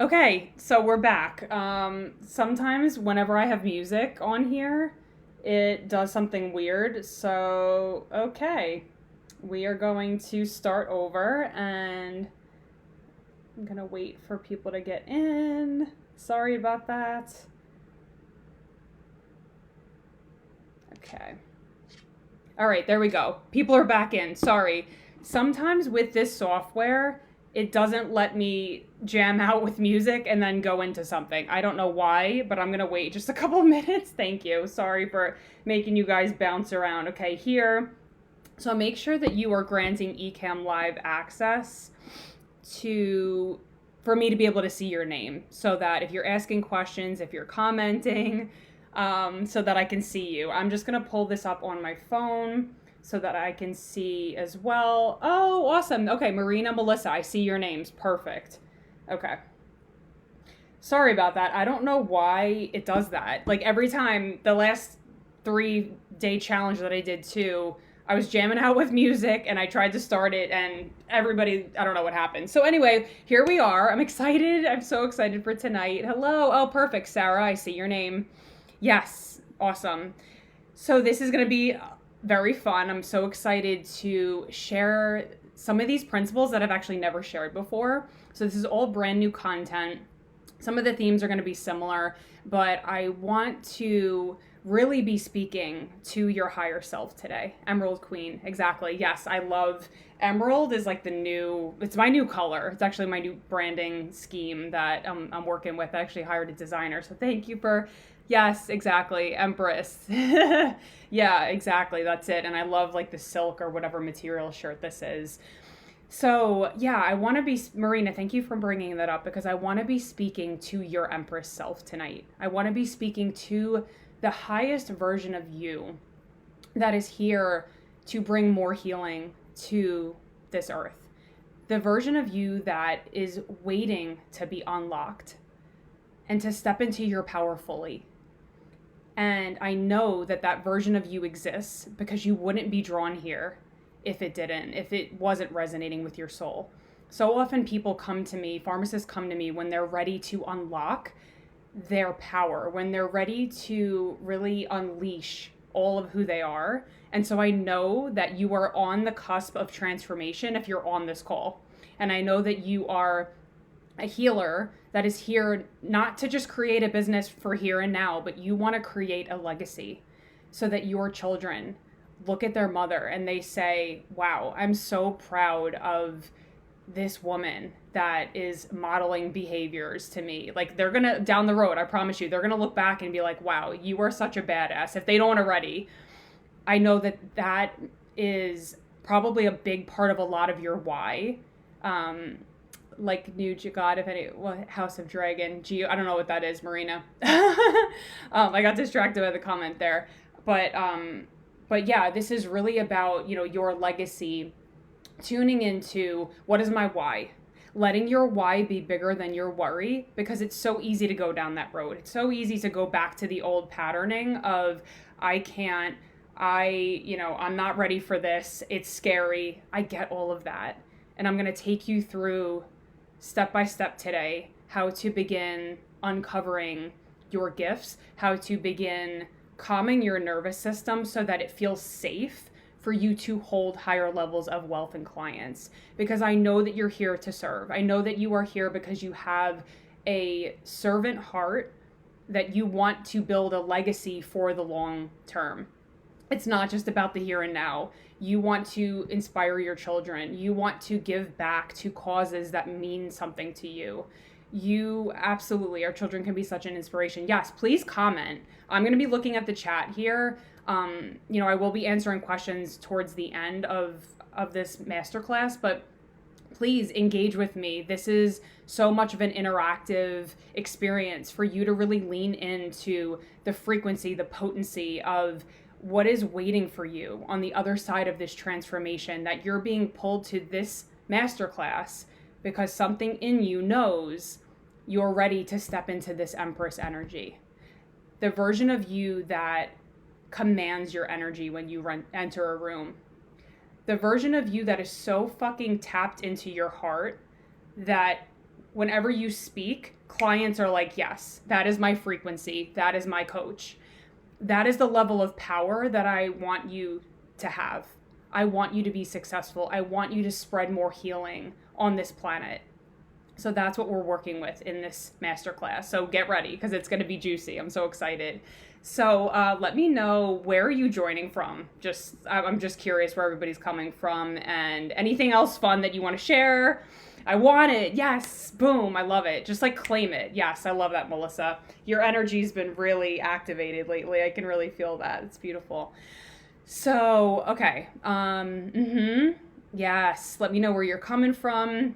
Okay, so we're back. Sometimes whenever I have music on here, it does something weird. So, okay, we are going to start over and I'm gonna wait for people to get in. Sorry about that. Okay. All right, there we go. People are back in. Sorry. Sometimes with this software, it doesn't let me jam out with music and then go into something. I don't know why, but I'm going to wait just a couple of minutes. Thank you. Sorry for making you guys bounce around. Okay, here. So make sure that you are granting Ecamm Live access to for me to be able to see your name so that if you're asking questions, if you're commenting, so that I can see you. I'm just going to pull this up on my phone so that I can see as well. Oh, awesome. Okay, Marina, Melissa, I see your names. Perfect. Okay. Sorry about that. I don't know why it does that. Like every time, the last 3-day challenge that I did too, I was jamming out with music and I tried to start it and everybody, I don't know what happened. So anyway, here we are. I'm excited. I'm so excited for tonight. Hello. Oh, perfect. Sarah, I see your name. Yes. Awesome. So this is going to be very fun. I'm so excited to share some of these principles that I've actually never shared before. So this is all brand new content. Some of the themes are going to be similar, but I want to really be speaking to your higher self today. Emerald Queen, exactly. Yes, I love emerald is like it's my new color. It's actually my new branding scheme that I'm working with. I actually hired a designer. So thank you for, yes, exactly. Empress. Yeah, exactly. That's it. And I love like the silk or whatever material shirt this is. So, yeah, I want to be, Marina, thank you for bringing that up because I want to be speaking to your Empress self tonight. I want to be speaking to the highest version of you that is here to bring more healing to this earth. The version of you that is waiting to be unlocked and to step into your power fully. And I know that that version of you exists because you wouldn't be drawn here if it wasn't resonating with your soul. So often people come to me, pharmacists come to me when they're ready to unlock their power, when they're ready to really unleash all of who they are. And so I know that you are on the cusp of transformation if you're on this call. And I know that you are a healer that is here not to just create a business for here and now, but you want to create a legacy so that your children look at their mother and they say, wow, I'm so proud of this woman that is modeling behaviors to me. Like they're going to, down the road, I promise you, they're going to look back and be like, wow, you are such a badass. If they don't already, I know that that is probably a big part of a lot of your why. Like New God, if any, House of Dragon, I don't know what that is, Marina. I got distracted by the comment there. But yeah, this is really about, your legacy, tuning into what is my why, letting your why be bigger than your worry, because it's so easy to go down that road. It's so easy to go back to the old patterning of I'm not ready for this. It's scary. I get all of that. And I'm going to take you through step by step today, how to begin uncovering your gifts, how to begin calming your nervous system so that it feels safe for you to hold higher levels of wealth and clients. Because I know that you're here to serve. I know that you are here because you have a servant heart that you want to build a legacy for the long term. It's not just about the here and now. You want to inspire your children. You want to give back to causes that mean something to you. Our children can be such an inspiration. Yes, please comment. I'm going to be looking at the chat here. I will be answering questions towards the end of this masterclass, but please engage with me. This is so much of an interactive experience for you to really lean into the frequency, the potency of what is waiting for you on the other side of this transformation, that you're being pulled to this masterclass because something in you knows you're ready to step into this Empress energy. The version of you that commands your energy when you enter a room. The version of you that is so fucking tapped into your heart that whenever you speak, clients are like, yes, that is my frequency. That is my coach. That is the level of power that I want you to have. I want you to be successful. I want you to spread more healing on this planet. So that's what we're working with in this masterclass. So get ready, because it's going to be juicy. I'm so excited. So let me know, where are you joining from? I'm just curious where everybody's coming from, and anything else fun that you want to share. I want it. Yes. Boom. I love it. Just like claim it. Yes. I love that, Melissa. Your energy's been really activated lately. I can really feel that. It's beautiful. So, okay. Yes. Let me know where you're coming from.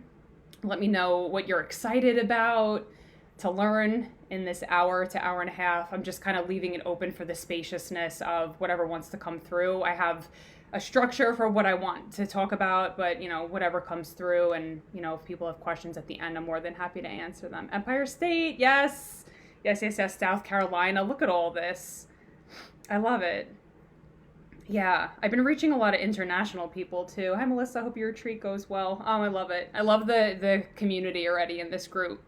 Let me know what you're excited about to learn in this hour to hour and a half. I'm just kind of leaving it open for the spaciousness of whatever wants to come through. I have a structure for what I want to talk about, but whatever comes through, and if people have questions at the end, I'm more than happy to answer them. Empire State, yes. South Carolina, look at all this. I love it. Yeah, I've been reaching a lot of international people too. Hi, Melissa. Hope your retreat goes well. Oh, I love it. I love the community already in this group.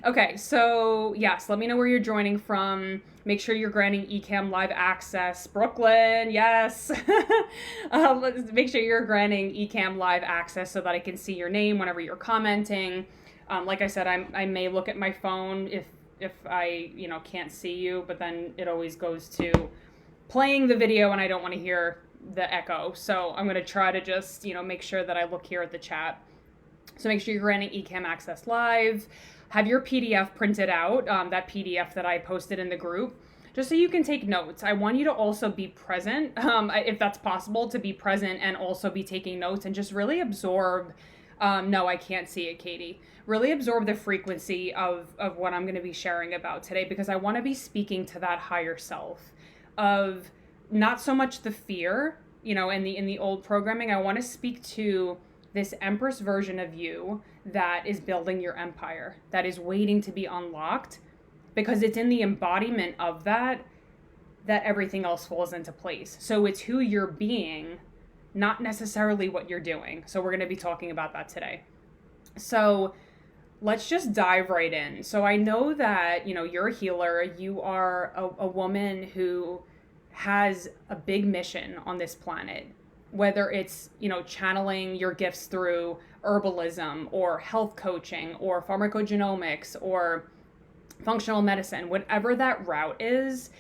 Okay, so yes, let me know where you're joining from. Make sure you're granting eCam live access. Brooklyn, yes. Make sure you're granting eCam live access so that I can see your name whenever you're commenting. Like I said, I may look at my phone if I can't see you, but then it always goes to playing the video and I don't want to hear the echo. So I'm going to try to just make sure that I look here at the chat. So make sure you're granting eCam access live. Have your PDF printed out, that PDF that I posted in the group, just so you can take notes. I want you to also be present, if that's possible, to be present and also be taking notes and just really absorb. No, I can't see it, Katie. Really absorb the frequency of what I'm going to be sharing about today, because I want to be speaking to that higher self of not so much the fear, in the old programming. I want to speak to this Empress version of you that is building your empire, that is waiting to be unlocked, because it's in the embodiment of that everything else falls into place. So it's who you're being, not necessarily what you're doing. So we're going to be talking about that today. So let's just dive right in. So I know that, you're a healer. You are a woman who has a big mission on this planet, whether it's, channeling your gifts through herbalism or health coaching or pharmacogenomics or functional medicine, whatever that route is,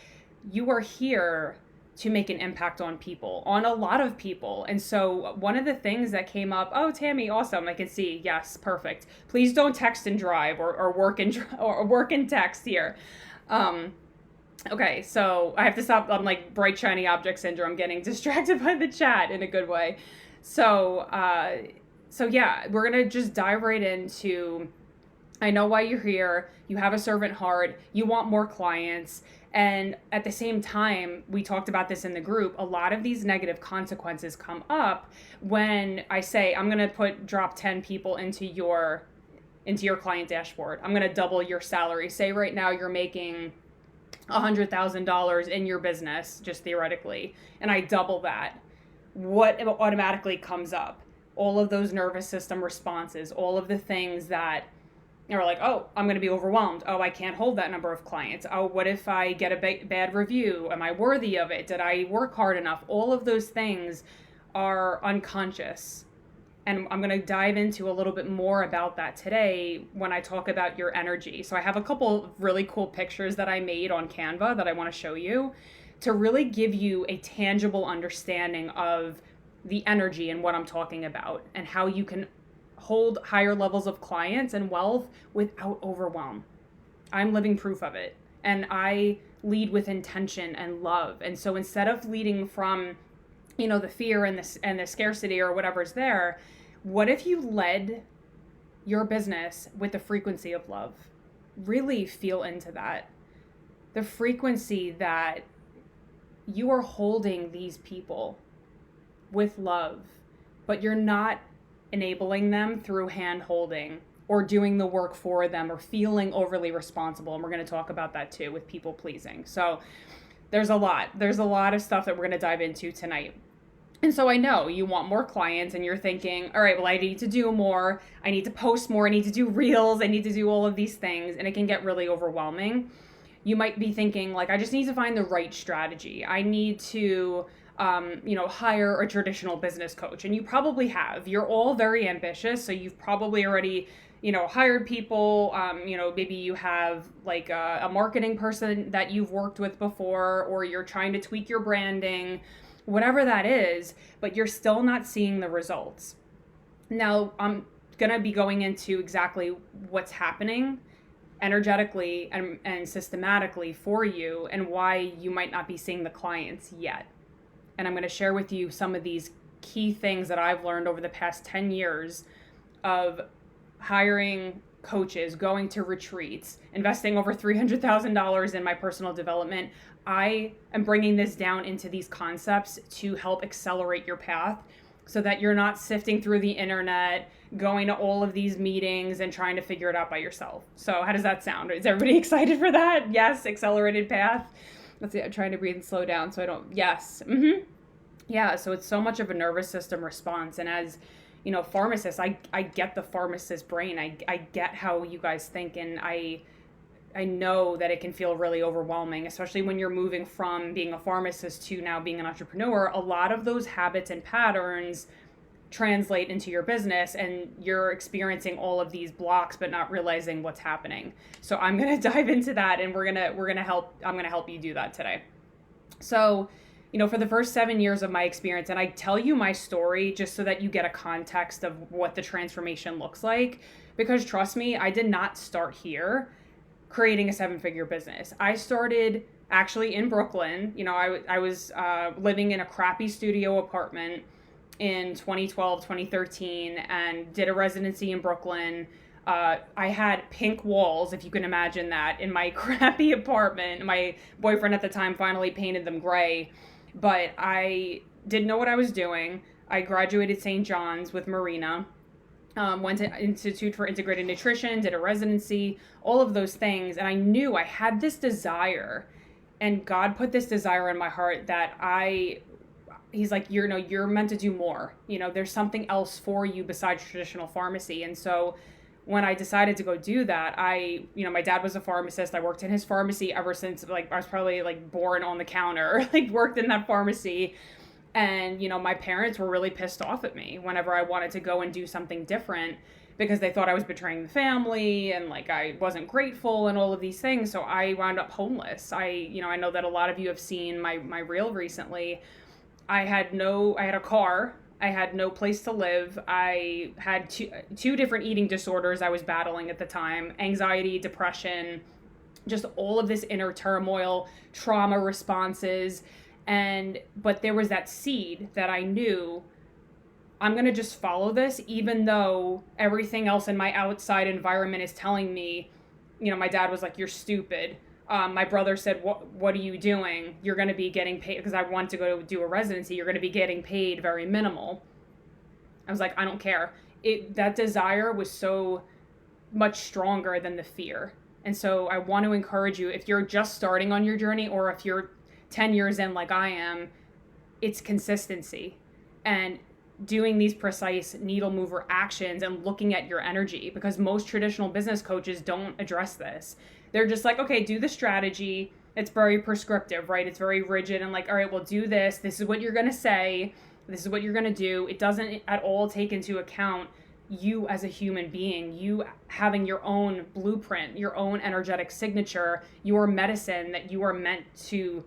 you are here to make an impact on people, on a lot of people. And so one of the things that came up, oh, Tammy, awesome. I can see. Yes, perfect. Please don't text and drive or work and text here. Okay, so I have to stop. I'm like bright, shiny object syndrome, getting distracted by the chat in a good way. So yeah, we're going to just dive right into, I know why you're here. You have a servant heart. You want more clients. And at the same time, we talked about this in the group, a lot of these negative consequences come up when I say, I'm going to drop 10 people into your client dashboard. I'm going to double your salary. Say right now you're making $100,000 in your business, just theoretically, and I double that. What automatically comes up? All of those nervous system responses, all of the things that are like, oh, I'm going to be overwhelmed. Oh, I can't hold that number of clients. Oh, what if I get a bad review? Am I worthy of it? Did I work hard enough? All of those things are unconscious. And I'm going to dive into a little bit more about that today when I talk about your energy. So I have a couple of really cool pictures that I made on Canva that I want to show you to really give you a tangible understanding of the energy and what I'm talking about and how you can hold higher levels of clients and wealth without overwhelm. I'm living proof of it. And I lead with intention and love. And so instead of leading from, the fear and the scarcity or whatever's there, what if you led your business with the frequency of love? Really feel into that. The frequency that you are holding these people with love, but you're not enabling them through hand holding or doing the work for them or feeling overly responsible. And we're going to talk about that too with people pleasing. So there's a lot of stuff that we're going to dive into tonight. And so I know you want more clients and you're thinking, all right, well, I need to do more. I need to post more. I need to do reels. I need to do all of these things. And it can get really overwhelming. You might be thinking, like, I just need to find the right strategy. I need to, hire a traditional business coach. And you probably have. You're all very ambitious. So you've probably already, hired people. Maybe you have like a marketing person that you've worked with before, or you're trying to tweak your branding, whatever that is, but you're still not seeing the results. Now, I'm going to be going into exactly what's happening energetically and systematically for you and why you might not be seeing the clients yet. And I'm going to share with you some of these key things that I've learned over the past 10 years of hiring coaches, going to retreats, investing over $300,000 in my personal development. I am bringing this down into these concepts to help accelerate your path so that you're not sifting through the internet, going to all of these meetings and trying to figure it out by yourself. So how does that sound? Is everybody excited for that? Yes, accelerated path. Let's see, I'm trying to breathe and slow down so I don't, yes. Yeah, so it's so much of a nervous system response. And as pharmacist, I get the pharmacist brain. I get how you guys think, and I know that it can feel really overwhelming, especially when you're moving from being a pharmacist to now being an entrepreneur. A lot of those habits and patterns translate into your business, and you're experiencing all of these blocks but not realizing what's happening. So I'm going to dive into that, and I'm going to help you do that today. So, for the first 7 years of my experience, and I tell you my story just so that you get a context of what the transformation looks like, because trust me, I did not start here creating a 7-figure business. I started actually in Brooklyn. I was living in a crappy studio apartment in 2012, 2013, and did a residency in Brooklyn. I had pink walls, if you can imagine that, in my crappy apartment. My boyfriend at the time finally painted them gray, but I didn't know what I was doing. I graduated St. John's with Marina. Went to Institute for Integrated Nutrition, did a residency, all of those things. And I knew I had this desire, and God put this desire in my heart that he's like, you're meant to do more. There's something else for you besides traditional pharmacy. And so when I decided to go do that, my dad was a pharmacist. I worked in his pharmacy ever since, I was probably born on the counter, worked in that pharmacy. And, my parents were really pissed off at me whenever I wanted to go and do something different, because they thought I was betraying the family and I wasn't grateful and all of these things. So I wound up homeless. I know that a lot of you have seen my reel recently. I had a car. I had no place to live. I had two different eating disorders I was battling at the time: anxiety, depression, just all of this inner turmoil, trauma responses. But there was that seed that I knew, I'm going to just follow this, even though everything else in my outside environment is telling me, my dad was like, you're stupid. My brother said, what are you doing? You're going to be getting paid, because I wanted to go do a residency. You're going to be getting paid very minimal. I was like, I don't care. That desire was so much stronger than the fear. And so I want to encourage you, if you're just starting on your journey, or if you're 10 years in like I am, it's consistency and doing these precise needle mover actions and looking at your energy, because most traditional business coaches don't address this. They're just like, okay, do the strategy. It's very prescriptive, right? It's very rigid and all right, well, do this. This is what you're going to say. This is what you're going to do. It doesn't at all take into account you as a human being, you having your own blueprint, your own energetic signature, your medicine that you are meant to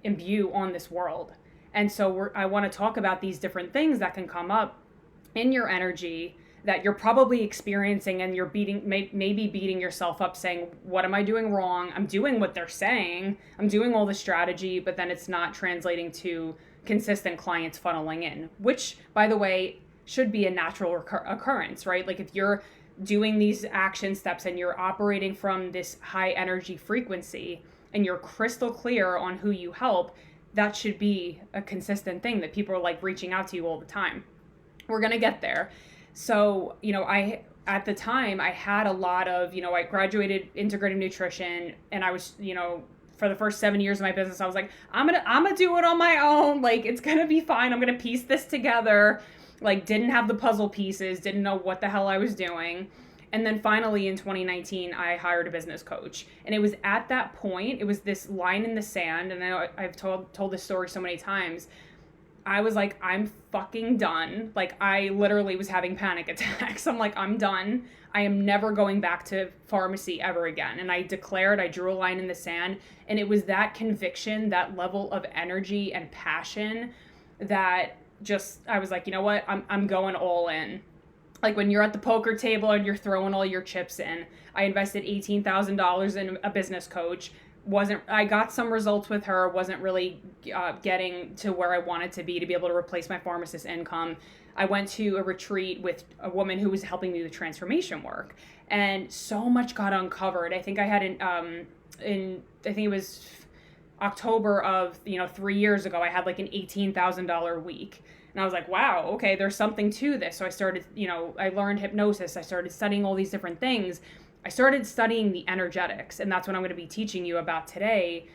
imbue on this world. And so I want to talk about these different things that can come up in your energy that you're probably experiencing, and you're maybe beating yourself up saying, what am I doing wrong? I'm doing what they're saying. I'm doing all the strategy, but then it's not translating to consistent clients funneling in, which, by the way, should be a natural occurrence, right? If you're doing these action steps and you're operating from this high energy frequency and you're crystal clear on who you help, that should be a consistent thing that people are reaching out to you all the time. We're going to get there. So, at the time I had a lot of, I graduated integrative nutrition, and I was, for the first 7 years of my business, I was like, I'm gonna do it on my own. Like, it's gonna be fine. I'm gonna piece this together. Like, didn't have the puzzle pieces, didn't know what the hell I was doing. And then finally in 2019, I hired a business coach. And it was at that point, it was this line in the sand. And I know I've told this story so many times. I was like, I'm fucking done. Like, I literally was having panic attacks. I'm like, I'm done. I am never going back to pharmacy ever again. And I drew a line in the sand. And it was that conviction, that level of energy and passion that just, I was like, you know what? I'm going all in. Like when you're at the poker table and you're throwing all your chips in. I invested $18,000 in a business coach. I got some results with her, wasn't really getting to where I wanted to be able to replace my pharmacist income. I went to a retreat with a woman who was helping me with transformation work, and so much got uncovered. I think I had I think it was October of 3 years ago, I had like an $18,000 week. And I was like, wow, okay, there's something to this. So I started, I learned hypnosis. I started studying all these different things. I started studying the energetics, and that's what I'm going to be teaching you about today,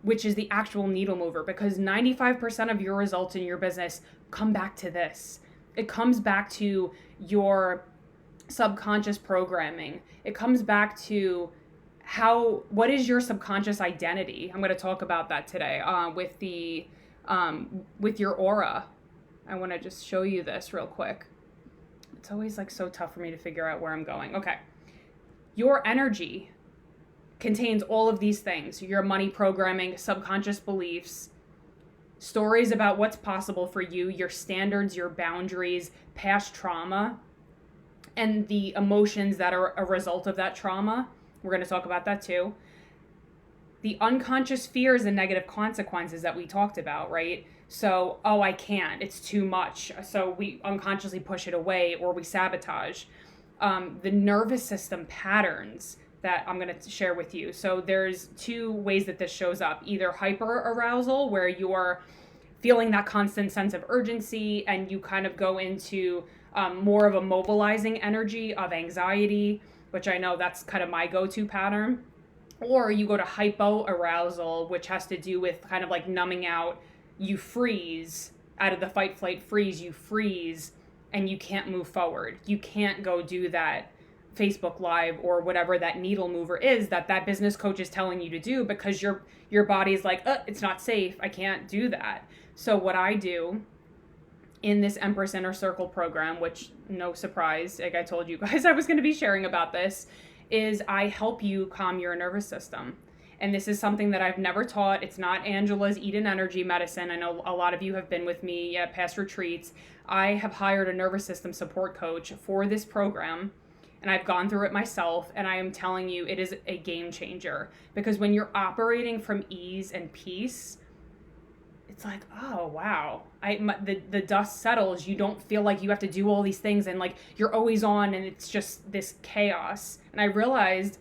which is the actual needle mover, because 95% of your results in your business come back to this. It comes back to your subconscious programming. It comes back to what is your subconscious identity? I'm going to talk about that today with your aura. I want to just show you this real quick. It's always like so tough for me to figure out where I'm going. Okay. Your energy contains all of these things: your money programming, subconscious beliefs, stories about what's possible for you, your standards, your boundaries, past trauma, and the emotions that are a result of that trauma. We're going to talk about that too. The unconscious fears and negative consequences that we talked about, right? So, I can't, it's too much. So we unconsciously push it away, or we sabotage. The nervous system patterns that I'm going to share with you. So there's two ways that this shows up: either hyper arousal, where you are feeling that constant sense of urgency and you kind of go into more of a mobilizing energy of anxiety, which I know that's kind of my go-to pattern. Or you go to hypo arousal, which has to do with kind of like numbing out. You freeze out of the fight, flight, freeze. You freeze and you can't move forward. You can't go do that Facebook Live or whatever that needle mover is that business coach is telling you to do, because your body is like, it's not safe. I can't do that. So what I do in this Empress Inner Circle program, which no surprise, like I told you guys I was going to be sharing about this, is I help you calm your nervous system. And this is something that I've never taught. It's not Angela's Eden Energy Medicine. I know a lot of you have been with me at past retreats. I have hired a nervous system support coach for this program, and I've gone through it myself, and I am telling you, it is a game changer. Because when you're operating from ease and peace, it's like, oh, wow. The dust settles. You don't feel like you have to do all these things, and like you're always on, and it's just this chaos. And I realized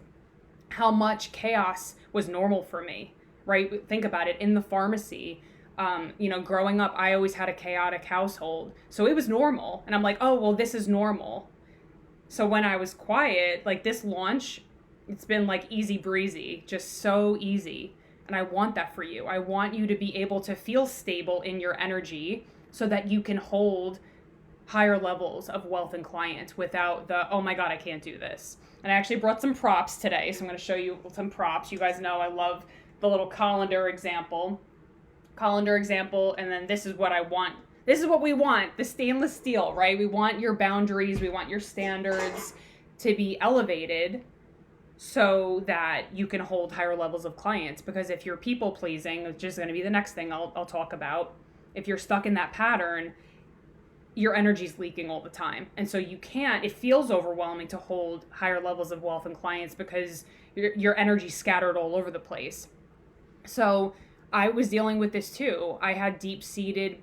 how much chaos was normal for me, right? Think about it. In the pharmacy, growing up, I always had a chaotic household. So it was normal. And I'm like, oh, well, this is normal. So when I was quiet, like this launch, it's been like easy breezy, just so easy. And I want that for you. I want you to be able to feel stable in your energy so that you can hold higher levels of wealth and clients without the, oh my God, I can't do this. And I actually brought some props today. So I'm going to show you some props. You guys know I love the little colander example. And then this is what I want. This is what we want, the stainless steel, right? We want your boundaries. We want your standards to be elevated so that you can hold higher levels of clients. Because if you're people pleasing, which is going to be the next thing I'll talk about, if you're stuck in that pattern, your energy's leaking all the time. And so it feels overwhelming to hold higher levels of wealth and clients because your energy's scattered all over the place. So I was dealing with this too. I had deep-seated,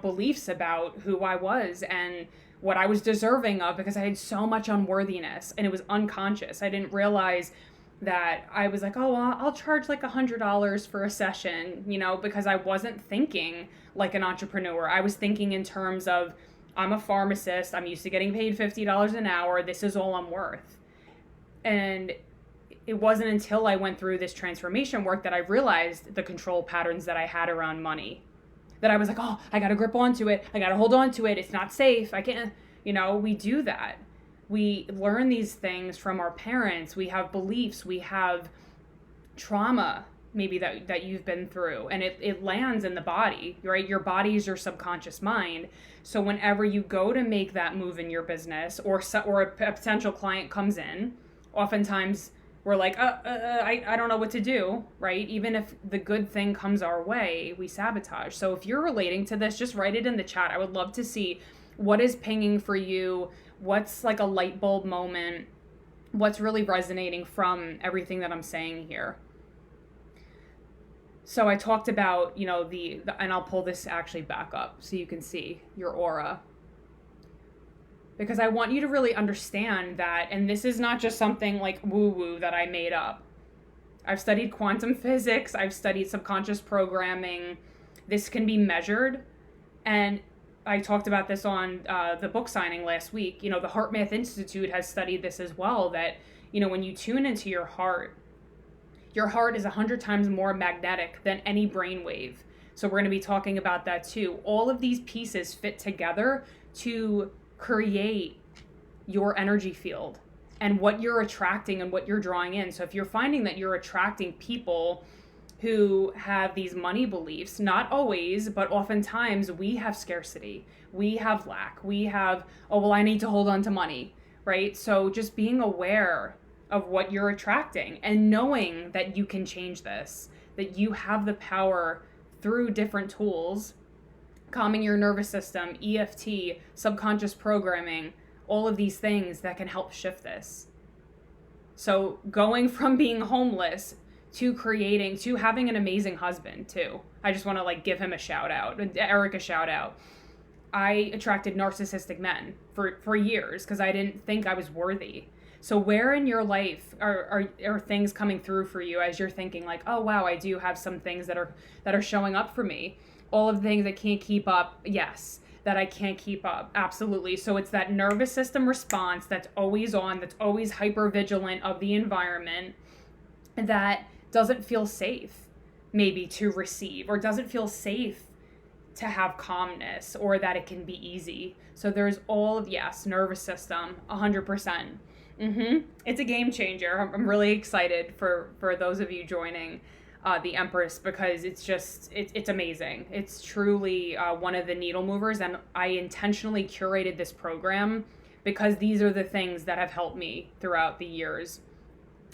beliefs about who I was and what I was deserving of, because I had so much unworthiness, and it was unconscious. I didn't realize that I was like, oh, well, I'll charge like $100 for a session, because I wasn't thinking like an entrepreneur. I was thinking in terms of, I'm a pharmacist. I'm used to getting paid $50 an hour. This is all I'm worth. And it wasn't until I went through this transformation work that I realized the control patterns that I had around money. That I was like, oh, I got to grip onto it. I got to hold on to it. It's not safe. I can't, we do that. We learn these things from our parents. We have beliefs. We have trauma maybe that you've been through, and it lands in the body, right? Your body is your subconscious mind. So whenever you go to make that move in your business, or a potential client comes in, oftentimes we're like, I don't know what to do, right? Even if the good thing comes our way, we sabotage. So if you're relating to this, just write it in the chat. I would love to see what is pinging for you. What's like a light bulb moment? What's really resonating from everything that I'm saying here? So I talked about, and I'll pull this actually back up so you can see your aura. Because I want you to really understand that, and this is not just something like woo-woo that I made up. I've studied quantum physics, I've studied subconscious programming. This can be measured, and I talked about this on the book signing last week. The Heart Math Institute has studied this as well, that, when you tune into your heart is 100 times more magnetic than any brainwave. So we're going to be talking about that too. All of these pieces fit together to create your energy field and what you're attracting and what you're drawing in. So if you're finding that you're attracting people who have these money beliefs, not always, but oftentimes we have scarcity, we have lack, we have, I need to hold on to money, right? So just being aware of what you're attracting and knowing that you can change this, that you have the power through different tools, calming your nervous system, EFT, subconscious programming, all of these things that can help shift this. So going from being homeless to having an amazing husband too. I just want to give him a shout out, Eric a shout out. I attracted narcissistic men for years because I didn't think I was worthy. So where in your life are things coming through for you as you're thinking like, oh wow, I do have some things that are showing up for me. All of the things that can't keep up, yes, that I can't keep up, absolutely. So it's that nervous system response that's always on, that's always hyper vigilant of the environment, that doesn't feel safe maybe to receive, or doesn't feel safe to have calmness, or that it can be easy. So there's all of, yes, nervous system, 100%. It's a game changer. I'm really excited for those of you joining the Empress, because it's amazing. It's truly one of the needle movers, and I intentionally curated this program because these are the things that have helped me throughout the years.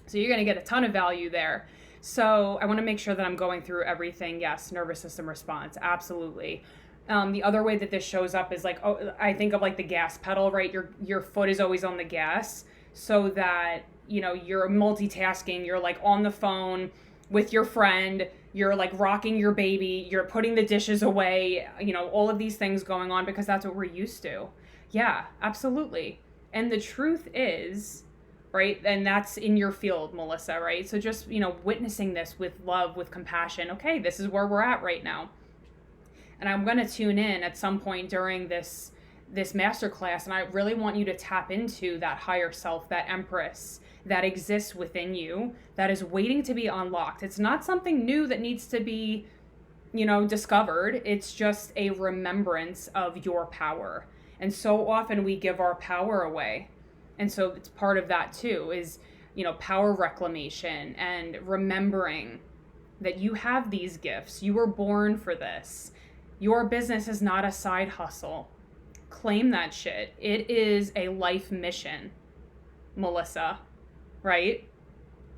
So you're going to get a ton of value there. So I want to make sure that I'm going through everything. Yes, nervous system response, absolutely. The other way that this shows up is I think of the gas pedal, right? Your foot is always on the gas, so that, you're multitasking, you're on the phone with your friend, you're rocking your baby, you're putting the dishes away, all of these things going on because that's what we're used to. Yeah, absolutely. And the truth is, right, and that's in your field, Melissa, right? So just, witnessing this with love, with compassion. Okay, this is where we're at right now. And I'm going to tune in at some point during this masterclass, and I really want you to tap into that higher self, that Empress that exists within you, that is waiting to be unlocked. It's not something new that needs to be, discovered. It's just a remembrance of your power. And so often we give our power away. And so it's part of that too, is, power reclamation and remembering that you have these gifts. You were born for this. Your business is not a side hustle. Claim that shit. It is a life mission, Melissa, right?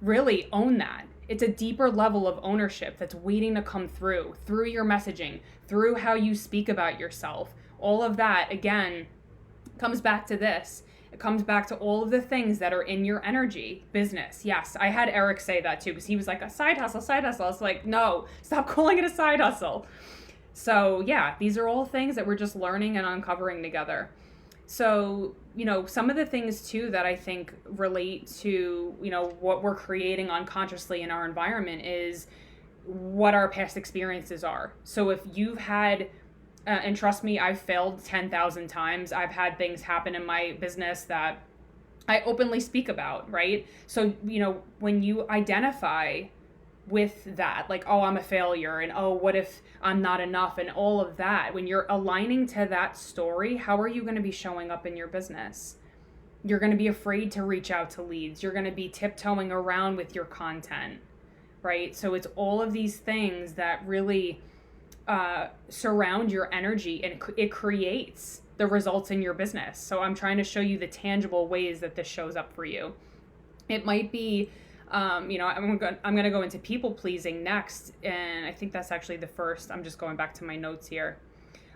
Really own that. It's a deeper level of ownership that's waiting to come through your messaging, through how you speak about yourself. All of that, again, comes back to this. It comes back to all of the things that are in your energy. Business, yes. I had Eric say that too, because he was like, a side hustle. I was like, no, stop calling it a side hustle. So yeah, these are all things that we're just learning and uncovering together. So, some of the things too that I think relate to, what we're creating unconsciously in our environment is what our past experiences are. So if you've had, and trust me, I've failed 10,000 times. I've had things happen in my business that I openly speak about, right? So, when you identify with that, like, oh, I'm a failure, and oh, what if I'm not enough, and all of that, when you're aligning to that story, how are you going to be showing up in your business? You're going to be afraid to reach out to leads. You're going to be tiptoeing around with your content, right? So it's all of these things that really surround your energy, and it creates the results in your business. So I'm trying to show you the tangible ways that this shows up for you. It might be, I'm going to go into people pleasing next. And I think that's actually the first. I'm just going back to my notes here.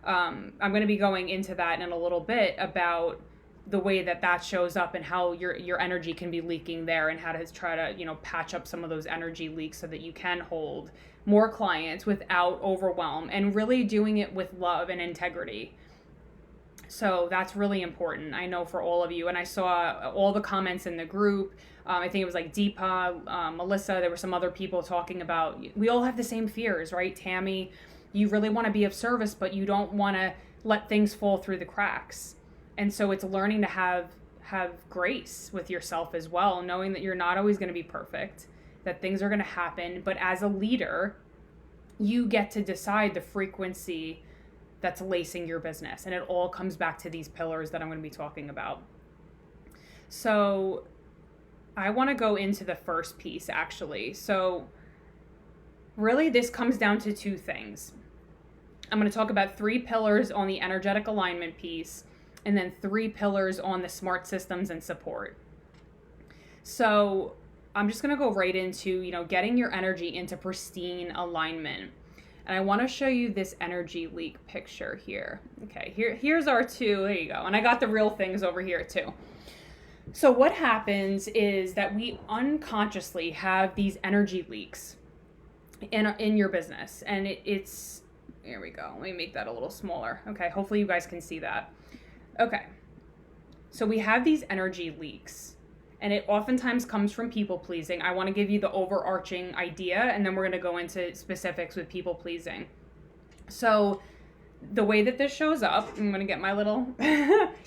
I'm going to be going into that in a little bit about the way that shows up and how your energy can be leaking there, and how to try to, patch up some of those energy leaks so that you can hold more clients without overwhelm, and really doing it with love and integrity. So that's really important, I know, for all of you. And I saw all the comments in the group. I think it was like Deepa, Melissa, there were some other people talking about, we all have the same fears, right? Tammy, you really want to be of service, but you don't want to let things fall through the cracks. And so it's learning to have grace with yourself as well, knowing that you're not always going to be perfect, that things are going to happen. But as a leader, you get to decide the frequency that's lacing your business. And it all comes back to these pillars that I'm going to be talking about. So I want to go into the first piece, actually. So really, this comes down to two things. I'm going to talk about 3 pillars on the energetic alignment piece, and then 3 pillars on the smart systems and support. So I'm just going to go right into, getting your energy into pristine alignment. And I want to show you this energy leak picture here. Okay, here's our 2. There you go. And I got the real things over here too. So what happens is that we unconsciously have these energy leaks in your business. And it's, here we go. Let me make that a little smaller. Okay, hopefully you guys can see that. Okay, so we have these energy leaks, and it oftentimes comes from people pleasing. I want to give you the overarching idea, and then we're going to go into specifics with people pleasing. So the way that this shows up, I'm going to get my little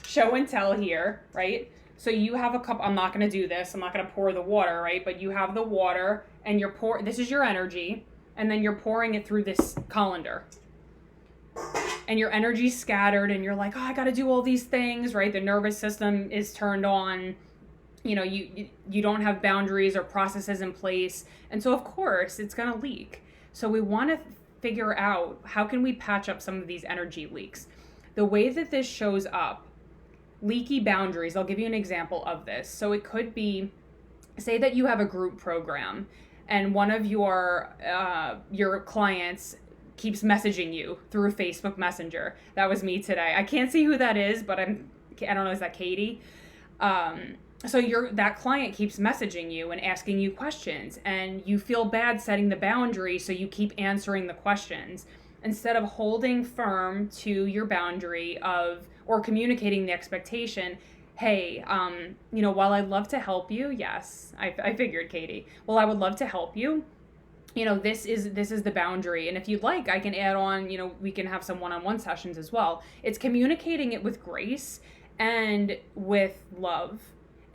show and tell here, right? So you have a cup. I'm not going to do this. I'm not going to pour the water, right? But you have the water, and this is your energy, and then you're pouring it through this colander. And your energy's scattered, and you're like, oh, I got to do all these things, right? The nervous system is turned on. You don't have boundaries or processes in place. And so, of course, it's going to leak. So we want to figure out, how can we patch up some of these energy leaks? The way that this shows up, leaky boundaries, I'll give you an example of this. So it could be, say that you have a group program, and one of your clients keeps messaging you through Facebook Messenger. That was me today. I can't see who that is, but I don't know, is that Katie? So that client keeps messaging you and asking you questions, and you feel bad setting the boundary, so you keep answering the questions instead of holding firm to your boundary or communicating the expectation. Hey, while I'd love to help you, yes, I figured, Katie. Well, I would love to help you. This is the boundary. And if you'd like, I can add on, we can have some one-on-one sessions as well. It's communicating it with grace and with love.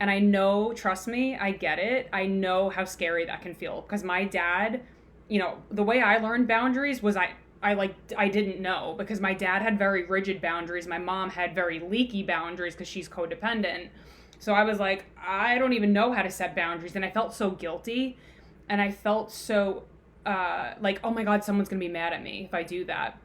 And I know, trust me, I get it. I know how scary that can feel, because my dad, the way I learned boundaries was I didn't know, because my dad had very rigid boundaries. My mom had very leaky boundaries because she's codependent. So I was like, I don't even know how to set boundaries. And I felt so guilty. And I felt so like, oh my God, someone's going to be mad at me if I do that.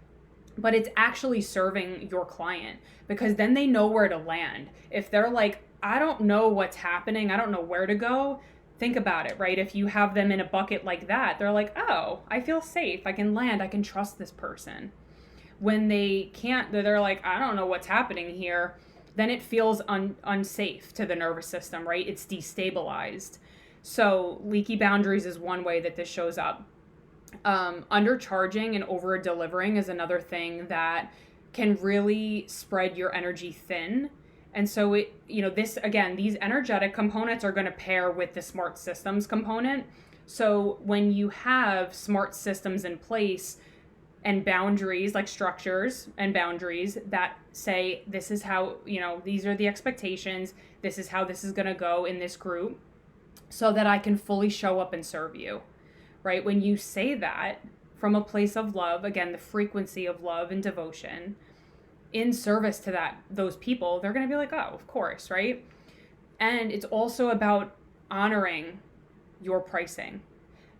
But it's actually serving your client, because then they know where to land. If they're like, I don't know what's happening, I don't know where to go, think about it, right? If you have them in a bucket like that, they're like, oh, I feel safe. I can land. I can trust this person. When they can't, they're like, I don't know what's happening here. Then it feels unsafe to the nervous system, right? It's destabilized. So leaky boundaries is one way that this shows up. Undercharging and over delivering is another thing that can really spread your energy thin. And so these energetic components are going to pair with the smart systems component. So when you have smart systems in place, and boundaries, like structures and boundaries that say, this is how, these are the expectations. This is how this is going to go in this group, so that I can fully show up and serve you, right? When you say that from a place of love, again, the frequency of love and devotion in service to those people, they're going to be like, oh, of course, right? And it's also about honoring your pricing,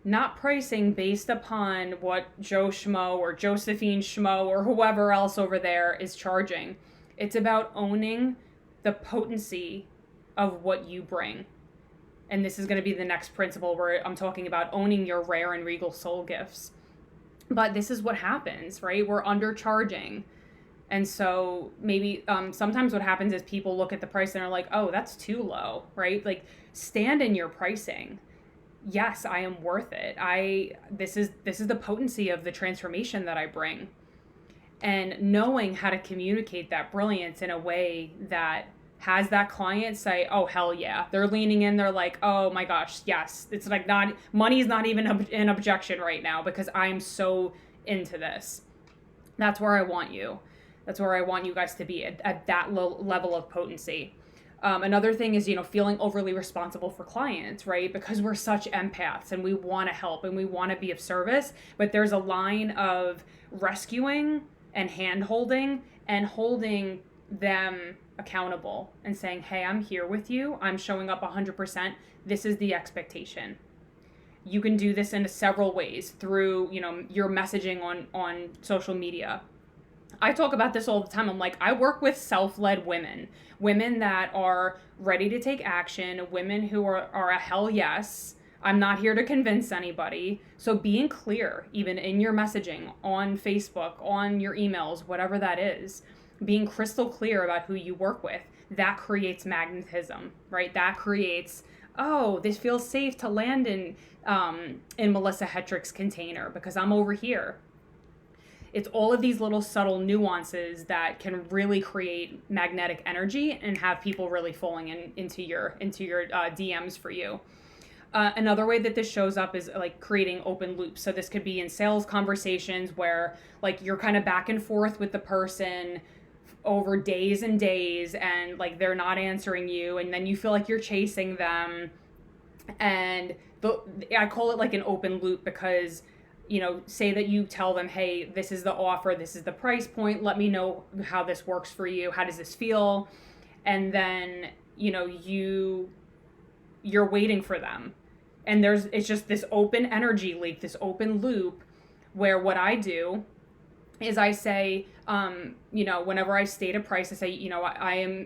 not pricing based upon what Joe Schmo or Josephine Schmo or whoever else over there is charging. It's about owning the potency of what you bring. And this is going to be the next principle where I'm talking about owning your rare and regal soul gifts. But this is what happens, right? We're undercharging. And so maybe sometimes what happens is people look at the price and are like, oh, that's too low, right? Like, stand in your pricing. Yes, I am worth it. This is the potency of the transformation that I bring. And knowing how to communicate that brilliance in a way that has that client say, oh, hell yeah. They're leaning in. They're like, oh my gosh, yes. It's like money's not even an objection right now because I'm so into this. That's where I want you. That's where I want you guys to be at that level of potency. Another thing is, feeling overly responsible for clients, right? Because we're such empaths and we want to help and we want to be of service, but there's a line of rescuing and hand-holding and holding them accountable and saying, hey, I'm here with you. I'm showing up 100%. This is the expectation. You can do this in several ways through, your messaging on social media. I talk about this all the time. I'm like, I work with self-led women that are ready to take action, women who are a hell yes. I'm not here to convince anybody. So being clear, even in your messaging on Facebook, on your emails, whatever that is, being crystal clear about who you work with, that creates magnetism, right? That creates, oh, this feels safe to land in Melissa Hetrick's container because I'm over here. It's all of these little subtle nuances that can really create magnetic energy and have people really falling into your DMs for you. Another way that this shows up is like creating open loops. So this could be in sales conversations where like you're kind of back and forth with the person over days and days and like they're not answering you and then you feel like you're chasing them. And I call it like an open loop because, say that you tell them, hey, this is the offer, this is the price point, let me know how this works for you, how does this feel? And then, you're waiting for them. And it's just this open energy leak, this open loop where what I do is I say, whenever I state a price, I say,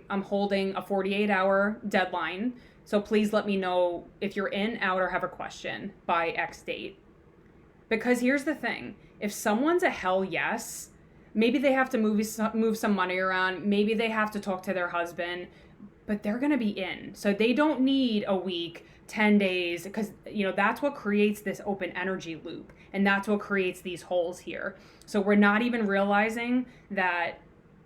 I'm holding a 48-hour deadline. So please let me know if you're in, out, or have a question by X date. Because here's the thing, if someone's a hell yes, maybe they have to move some money around, maybe they have to talk to their husband, but they're going to be in. So they don't need a week, 10 days, because, that's what creates this open energy loop. And that's what creates these holes here. So we're not even realizing that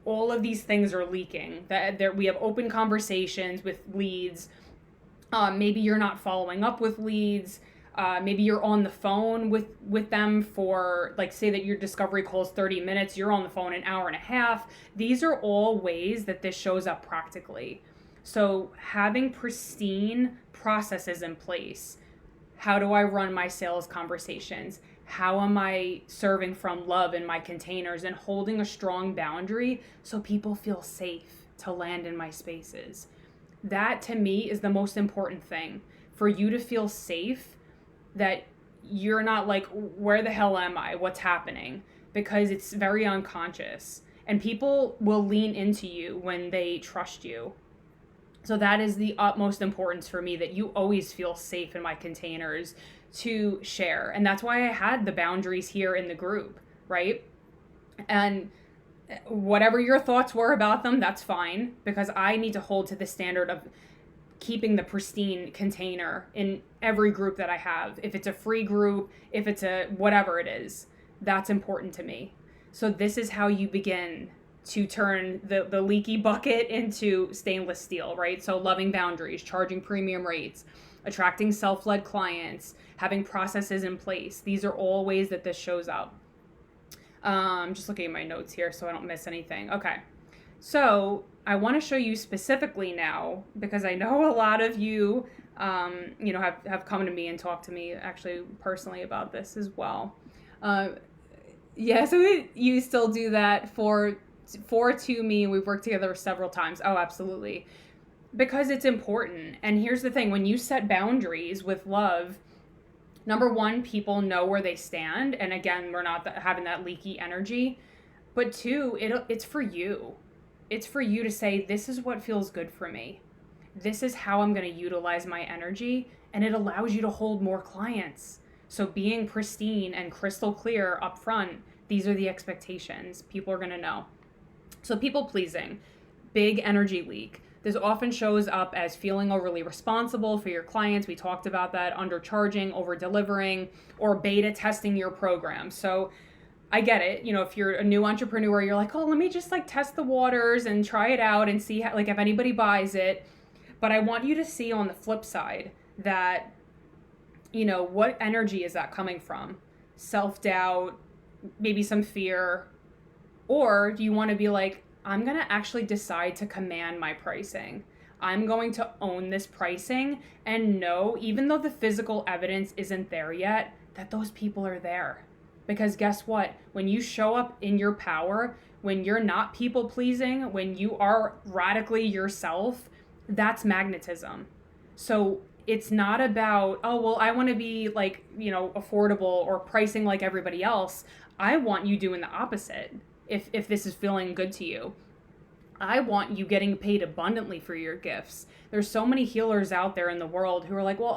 all of these things are leaking, that we have open conversations with leads. Maybe you're not following up with leads. Maybe you're on the phone with them for, like, say that your discovery call is 30 minutes, you're on the phone an hour and a half. These are all ways that this shows up practically. So having pristine processes in place. How do I run my sales conversations? How am I serving from love in my containers and holding a strong boundary so people feel safe to land in my spaces? That to me is the most important thing. For you to feel safe, that you're not like, where the hell am I? What's happening? Because it's very unconscious. And people will lean into you when they trust you. So that is the utmost importance for me, that you always feel safe in my containers to share. And that's why I had the boundaries here in the group, right? And whatever your thoughts were about them, that's fine, because I need to hold to the standard of keeping the pristine container in every group that I have. If it's a free group, if it's a whatever it is, that's important to me. So this is how you begin to turn the leaky bucket into stainless steel, right? So loving boundaries, charging premium rates, attracting self-led clients, having processes in place. These are all ways that this shows up. Just looking at my notes here so I don't miss anything. Okay. So I want to show you specifically now, because I know a lot of you, have come to me and talked to me actually personally about this as well. Yeah, so you still do that for to me. We've worked together several times. Oh, absolutely. Because it's important. And here's the thing, when you set boundaries with love, number one, people know where they stand. And again, we're not having that leaky energy. But two, it's for you. It's for you to say, this is what feels good for me. This is how I'm going to utilize my energy. And it allows you to hold more clients. So being pristine and crystal clear up front, these are the expectations. People are going to know. So people pleasing, big energy leak. This often shows up as feeling overly responsible for your clients. We talked about that, undercharging, over delivering, or beta testing your program. So I get it. If you're a new entrepreneur, you're like, oh, let me just test the waters and try it out and see how, if anybody buys it. But I want you to see on the flip side that, what energy is that coming from? Self-doubt, maybe some fear, or do you want to be like, I'm going to actually decide to command my pricing. I'm going to own this pricing and know, even though the physical evidence isn't there yet, that those people are there. Because guess what? When you show up in your power, when you're not people pleasing, when you are radically yourself, that's magnetism. So it's not about, oh, well, I want to be affordable or pricing like everybody else. I want you doing the opposite. If this is feeling good to you, I want you getting paid abundantly for your gifts. There's so many healers out there in the world who are like, well,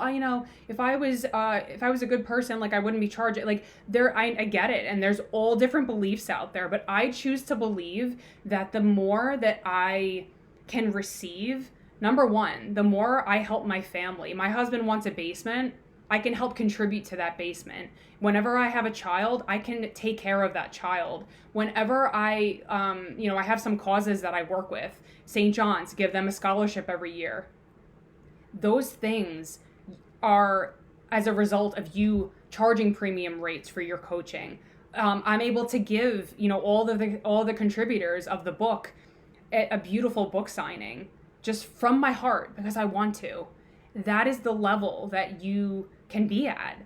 if I was a good person, I wouldn't be charging. I get it. And there's all different beliefs out there, but I choose to believe that the more that I can receive, number one, the more I help my family. My husband wants a basement. I can help contribute to that basement. Whenever I have a child, I can take care of that child. Whenever I have some causes that I work with, St. John's, give them a scholarship every year. Those things are as a result of you charging premium rates for your coaching. I'm able to give, all the contributors of the book a beautiful book signing just from my heart because I want to. That is the level that you can be at.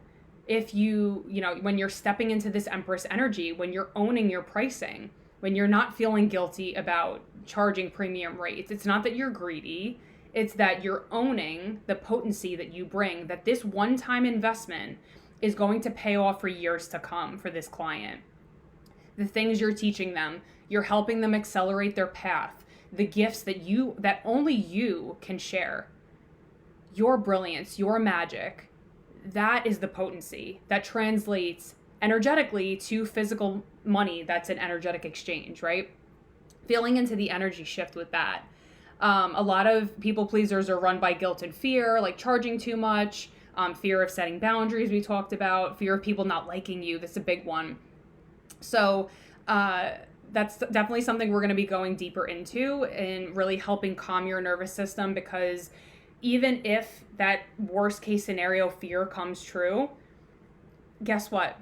If when you're stepping into this Empress energy, when you're owning your pricing, when you're not feeling guilty about charging premium rates, it's not that you're greedy, it's that you're owning the potency that you bring, that this one-time investment is going to pay off for years to come for this client. The things you're teaching them, you're helping them accelerate their path, the gifts that only you can share. Your brilliance, your magic, that is the potency that translates energetically to physical money. That's an energetic exchange, right? Feeling into the energy shift with that. A lot of people pleasers are run by guilt and fear, like charging too much, fear of setting boundaries we talked about, fear of people not liking you. That's a big one. So that's definitely something we're going to be going deeper into and really helping calm your nervous system, because even if that worst case scenario fear comes true, guess what?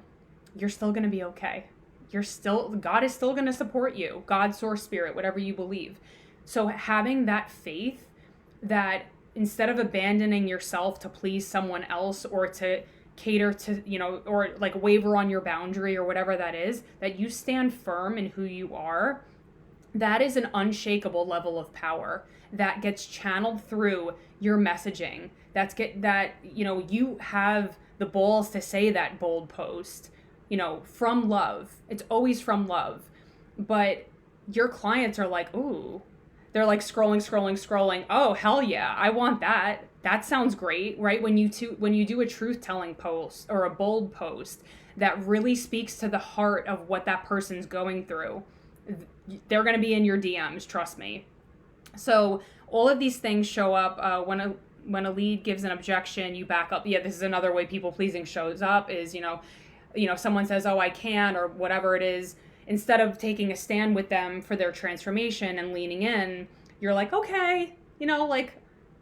You're still going to be okay. God is still going to support you. God, source, spirit, whatever you believe. So having that faith that instead of abandoning yourself to please someone else or to cater to, or waver on your boundary or whatever that is, that you stand firm in who you are, that is an unshakable level of power that gets channeled through your messaging. You have the balls to say that bold post, from love. It's always from love. But your clients are like, ooh, they're scrolling. Oh, hell yeah, I want that. That sounds great, right? When you do a truth-telling post or a bold post that really speaks to the heart of what that person's going through, they're going to be in your DMs, trust me. So all of these things show up when a lead gives an objection, you back up. Yeah, this is another way people pleasing shows up is, someone says, oh, I can, or whatever it is. Instead of taking a stand with them for their transformation and leaning in, you're like, okay,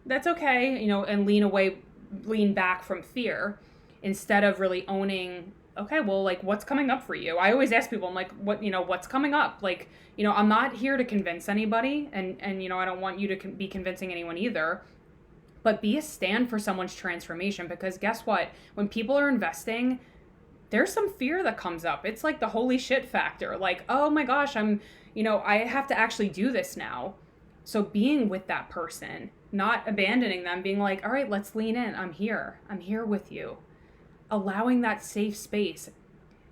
that's okay, and lean back from fear instead of really owning okay, well, like, what's coming up for you? I always ask people, I'm like, what's coming up? Like, I'm not here to convince anybody, and I don't want you to be convincing anyone either, but be a stand for someone's transformation, because guess what? When people are investing, there's some fear that comes up. It's like the holy shit factor. Like, oh my gosh, I have to actually do this now. So being with that person, not abandoning them, being like, all right, let's lean in. I'm here with you. Allowing that safe space,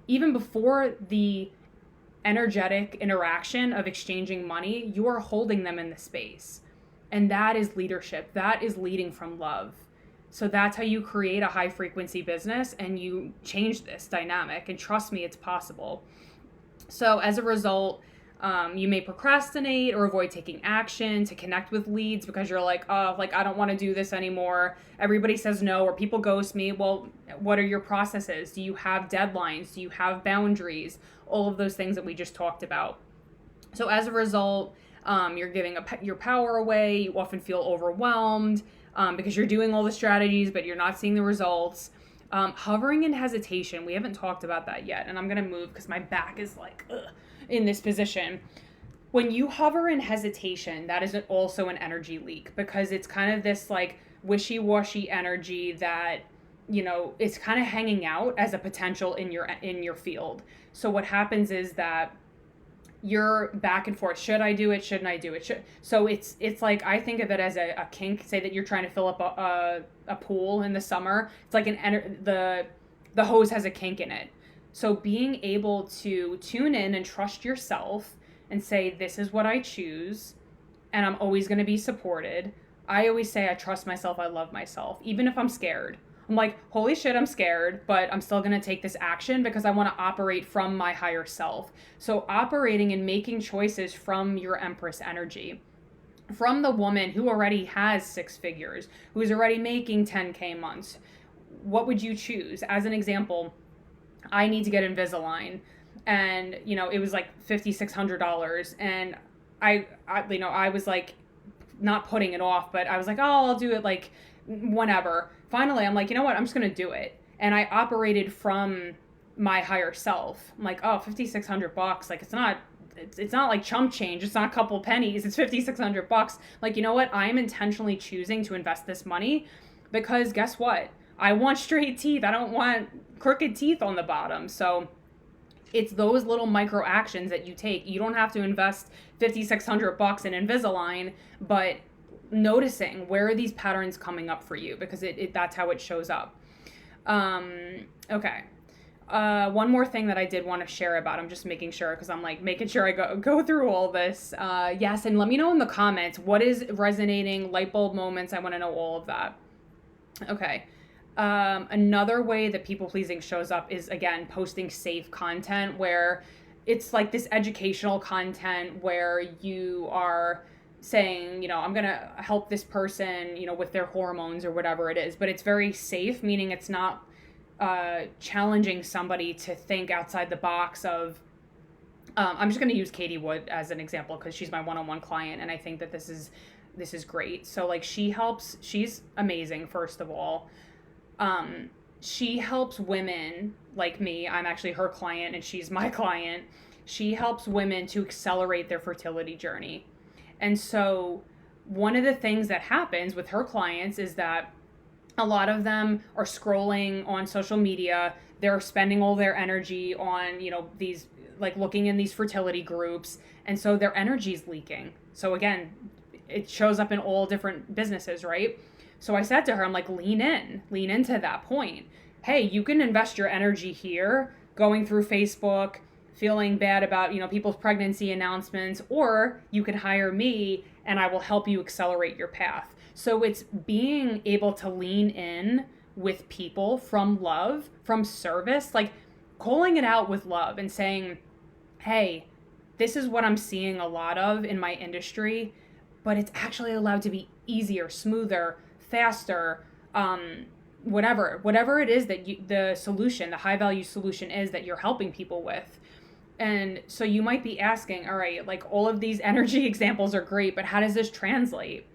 even before the energetic interaction of exchanging money, you are holding them in the space. And that is leadership. That is leading from love. So that's how you create a high frequency business and you change this dynamic. And trust me, it's possible. So as a result, you may procrastinate or avoid taking action to connect with leads because you're like, oh, like, I don't want to do this anymore. Everybody says no, or people ghost me. Well, what are your processes? Do you have deadlines? Do you have boundaries? All of those things that we just talked about. So as a result, you're giving your power away. You often feel overwhelmed because you're doing all the strategies, but you're not seeing the results. Hovering in hesitation. We haven't talked about that yet. And I'm going to move because my back is like, in this position. When you hover in hesitation, that is also an energy leak, because it's kind of this like wishy-washy energy that, it's kind of hanging out as a potential in your field. So what happens is that you're back and forth. Should I do it? Shouldn't I do it? So it's like, I think of it as a kink. Say that you're trying to fill up a pool in the summer. It's like the hose has a kink in it. So being able to tune in and trust yourself and say, this is what I choose, and I'm always going to be supported. I always say I trust myself, I love myself, even if I'm scared. I'm like, holy shit, I'm scared, but I'm still going to take this action because I want to operate from my higher self. So operating and making choices from your Empress energy, from the woman who already has 6 figures, who's already making 10K months. What would you choose? As an example, I need to get Invisalign, and it was like $5,600, and I was like not putting it off, but I was like, oh, I'll do it like whenever. Finally, I'm like, you know what? I'm just gonna do it, and I operated from my higher self. I'm like, oh, $5,600, like it's not like chump change. It's not a couple pennies. It's $5,600. Like, you know what? I'm intentionally choosing to invest this money because guess what? I want straight teeth. I don't want crooked teeth on the bottom. So it's those little micro actions that you take. You don't have to invest $5,600 in Invisalign, but noticing where are these patterns coming up for you, because that's how it shows up. Okay. One more thing that I did want to share about, I'm just making sure, because I'm like making sure I go through all this. Yes, and let me know in the comments what is resonating, light bulb moments. I want to know all of that. Okay. Another way that people pleasing shows up is, again, posting safe content where it's like this educational content where you are saying, I'm going to help this person, with their hormones or whatever it is, but it's very safe, meaning it's not challenging somebody to think outside the box of, I'm just going to use Katie Wood as an example because she's my one-on-one client, and I think that this is great. So like she's amazing, first of all. She helps women like me. I'm actually her client and she's my client. She helps women to accelerate their fertility journey. And so one of the things that happens with her clients is that a lot of them are scrolling on social media. They're spending all their energy on, these, like looking in these fertility groups. And so their energy is leaking. So again, it shows up in all different businesses, right? So I said to her, I'm like, lean into that point. Hey, you can invest your energy here, going through Facebook, feeling bad about, people's pregnancy announcements, or you can hire me and I will help you accelerate your path. So it's being able to lean in with people from love, from service, like calling it out with love and saying, hey, this is what I'm seeing a lot of in my industry, but it's actually allowed to be easier, smoother, faster, whatever it is that the solution, the high value solution is that you're helping people with. And so you might be asking, all right, like all of these energy examples are great, but how does this translate?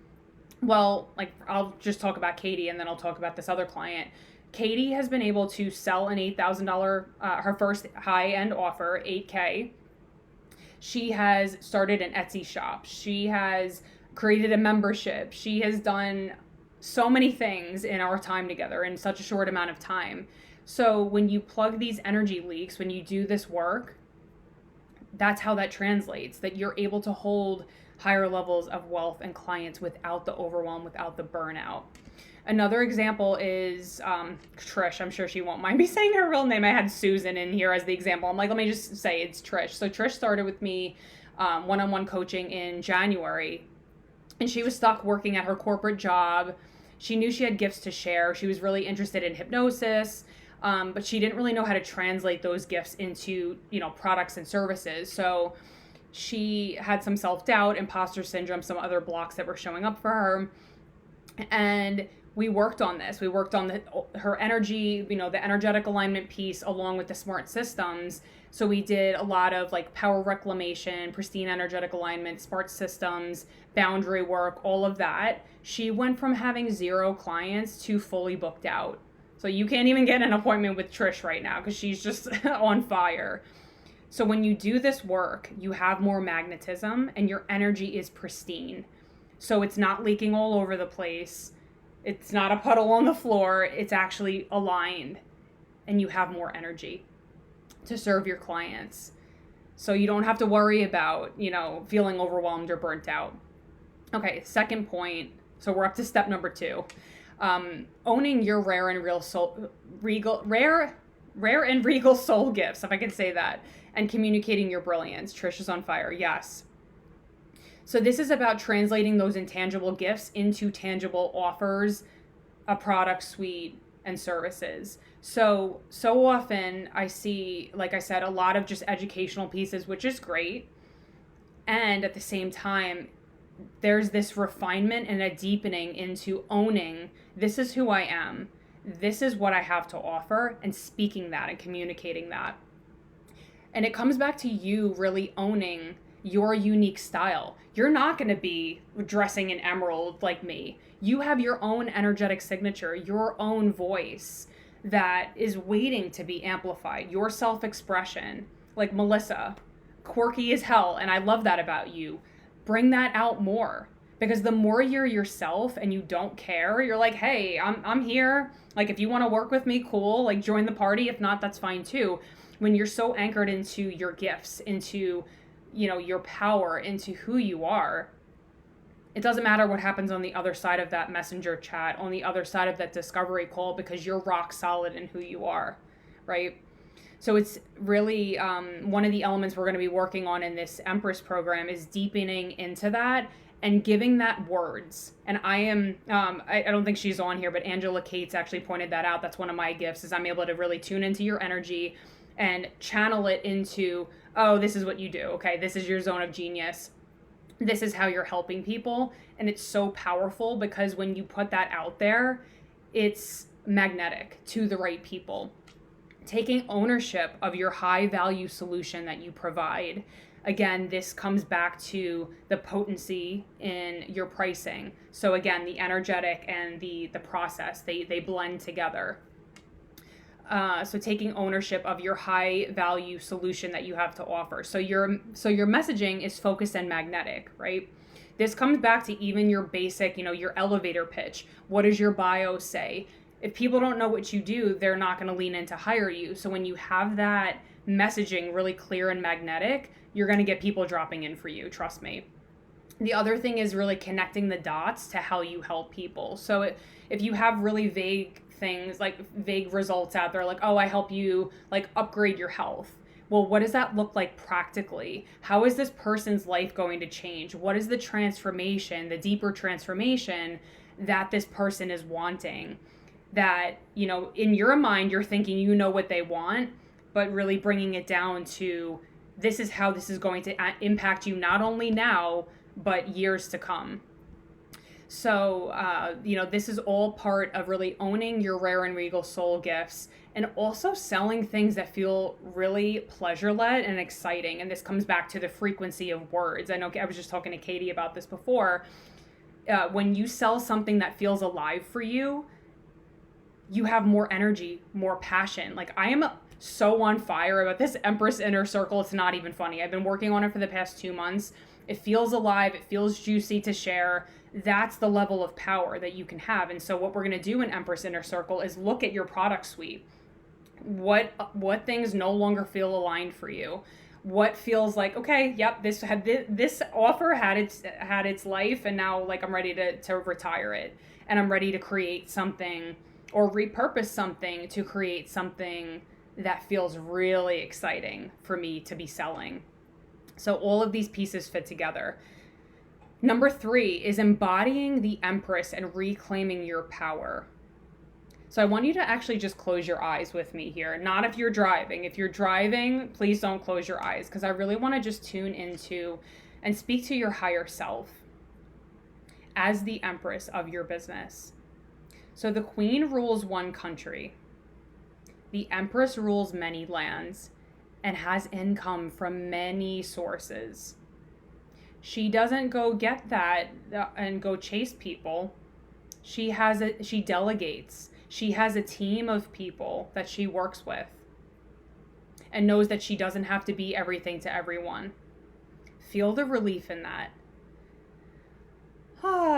Well, like I'll just talk about Katie and then I'll talk about this other client. Katie has been able to sell an $8,000, her first high-end offer, 8K. She has started an Etsy shop. She has created a membership. She has done so many things in our time together in such a short amount of time. So when you plug these energy leaks, when you do this work, that's how that translates, that you're able to hold higher levels of wealth and clients without the overwhelm, without the burnout. Another example is Trish. I'm sure she won't mind me saying her real name. I had Susan in here as the example. I'm like, let me just say it's Trish. So Trish started with me one-on-one coaching in January, and she was stuck working at her corporate job. She knew she had gifts to share. She was really interested in hypnosis, but she didn't really know how to translate those gifts into, products and services. So she had some self-doubt, imposter syndrome, some other blocks that were showing up for her. And we worked on this. We worked on her energy, the energetic alignment piece along with the smart systems. So we did a lot of like power reclamation, pristine energetic alignment, smart systems, boundary work, all of that. She went from having 0 clients to fully booked out. So you can't even get an appointment with Trish right now because she's just on fire. So when you do this work, you have more magnetism and your energy is pristine. So it's not leaking all over the place. It's not a puddle on the floor. It's actually aligned and you have more energy to serve your clients. So you don't have to worry about, feeling overwhelmed or burnt out. Okay, second point. So we're up to step number 2. Owning your rare and regal soul gifts, if I can say that, and communicating your brilliance. Trish is on fire. Yes. So this is about translating those intangible gifts into tangible offers, a product suite, and services. So often I see, like I said, a lot of just educational pieces, which is great. And at the same time, there's this refinement and a deepening into owning, this is who I am. This is what I have to offer, and speaking that and communicating that. And it comes back to you really owning your unique style. You're not going to be dressing in emerald like me. You have your own energetic signature, your own voice that is waiting to be amplified, your self-expression. Like Melissa, quirky as hell, and I love that about you. Bring that out more, because the more you're yourself and you don't care, you're like, hey, I'm here. Like, if you want to work with me, cool. Like, join the party. If not, that's fine too. When you're so anchored into your gifts, into your power, into who you are, it doesn't matter what happens on the other side of that messenger chat, on the other side of that discovery call, because you're rock solid in who you are, right? So it's really one of the elements we're going to be working on in this Empress program is deepening into that and giving that words. And I am, I don't think she's on here, but Angela Cates actually pointed that out. That's one of my gifts, is I'm able to really tune into your energy and channel it into, oh, this is what you do. Okay, this is your zone of genius. This is how you're helping people. And it's so powerful because when you put that out there, it's magnetic to the right people. Taking ownership of your high value solution that you provide. Again, this comes back to the potency in your pricing. So again, the energetic and the process, they blend together. So taking ownership of your high value solution that you have to offer. So your messaging is focused and magnetic, right? This comes back to even your basic, your elevator pitch. What does your bio say? If people don't know what you do, they're not going to lean in to hire you. So when you have that messaging really clear and magnetic, you're going to get people dropping in for you. Trust me. The other thing is really connecting the dots to how you help people. So if you have really vague things, like vague results out there, like, oh, I help you like upgrade your health. Well, what does that look like practically? How is this person's life going to change? What is the transformation, the deeper transformation that this person is wanting? That, in your mind, you're thinking you know what they want, but really bringing it down to this is how this is going to impact you not only now, but years to come. So, this is all part of really owning your rare and regal soul gifts, and also selling things that feel really pleasure-led and exciting. And this comes back to the frequency of words. I know I was just talking to Katie about this before. When you sell something that feels alive for you, you have more energy, more passion. Like, I am so on fire about this Empress Inner Circle. It's not even funny. I've been working on it for the past 2 months. It feels alive. It feels juicy to share. That's the level of power that you can have. And so what we're going to do in Empress Inner Circle is look at your product suite. What things no longer feel aligned for you? What feels like, okay, yep, this offer had its life, and now, like, I'm ready to retire it, and I'm ready to create something or repurpose something to create something that feels really exciting for me to be selling. So all of these pieces fit together. Number 3 is embodying the Empress and reclaiming your power. So I want you to actually just close your eyes with me here. Not if you're driving. If you're driving, please don't close your eyes, because I really want to just tune into and speak to your higher self as the Empress of your business. So the Queen rules one country. The Empress rules many lands and has income from many sources. She doesn't go get that and go chase people. She delegates. She has a team of people that she works with and knows that she doesn't have to be everything to everyone. Feel the relief in that.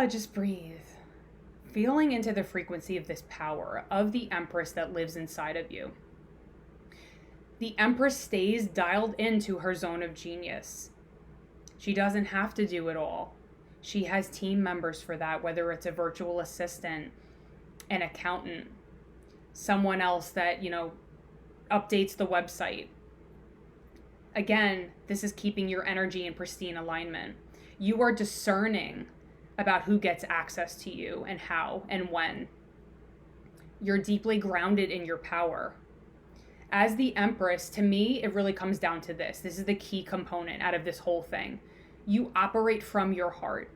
Just breathe. Feeling into the frequency of this power of the Empress that lives inside of you. The Empress stays dialed into her zone of genius. She doesn't have to do it all. She has team members for that, whether it's a virtual assistant, an accountant, someone else that, updates the website. Again, this is keeping your energy in pristine alignment. You are discerning about who gets access to you and how and when. You're deeply grounded in your power. As the Empress, to me, it really comes down to this. This is the key component out of this whole thing. You operate from your heart.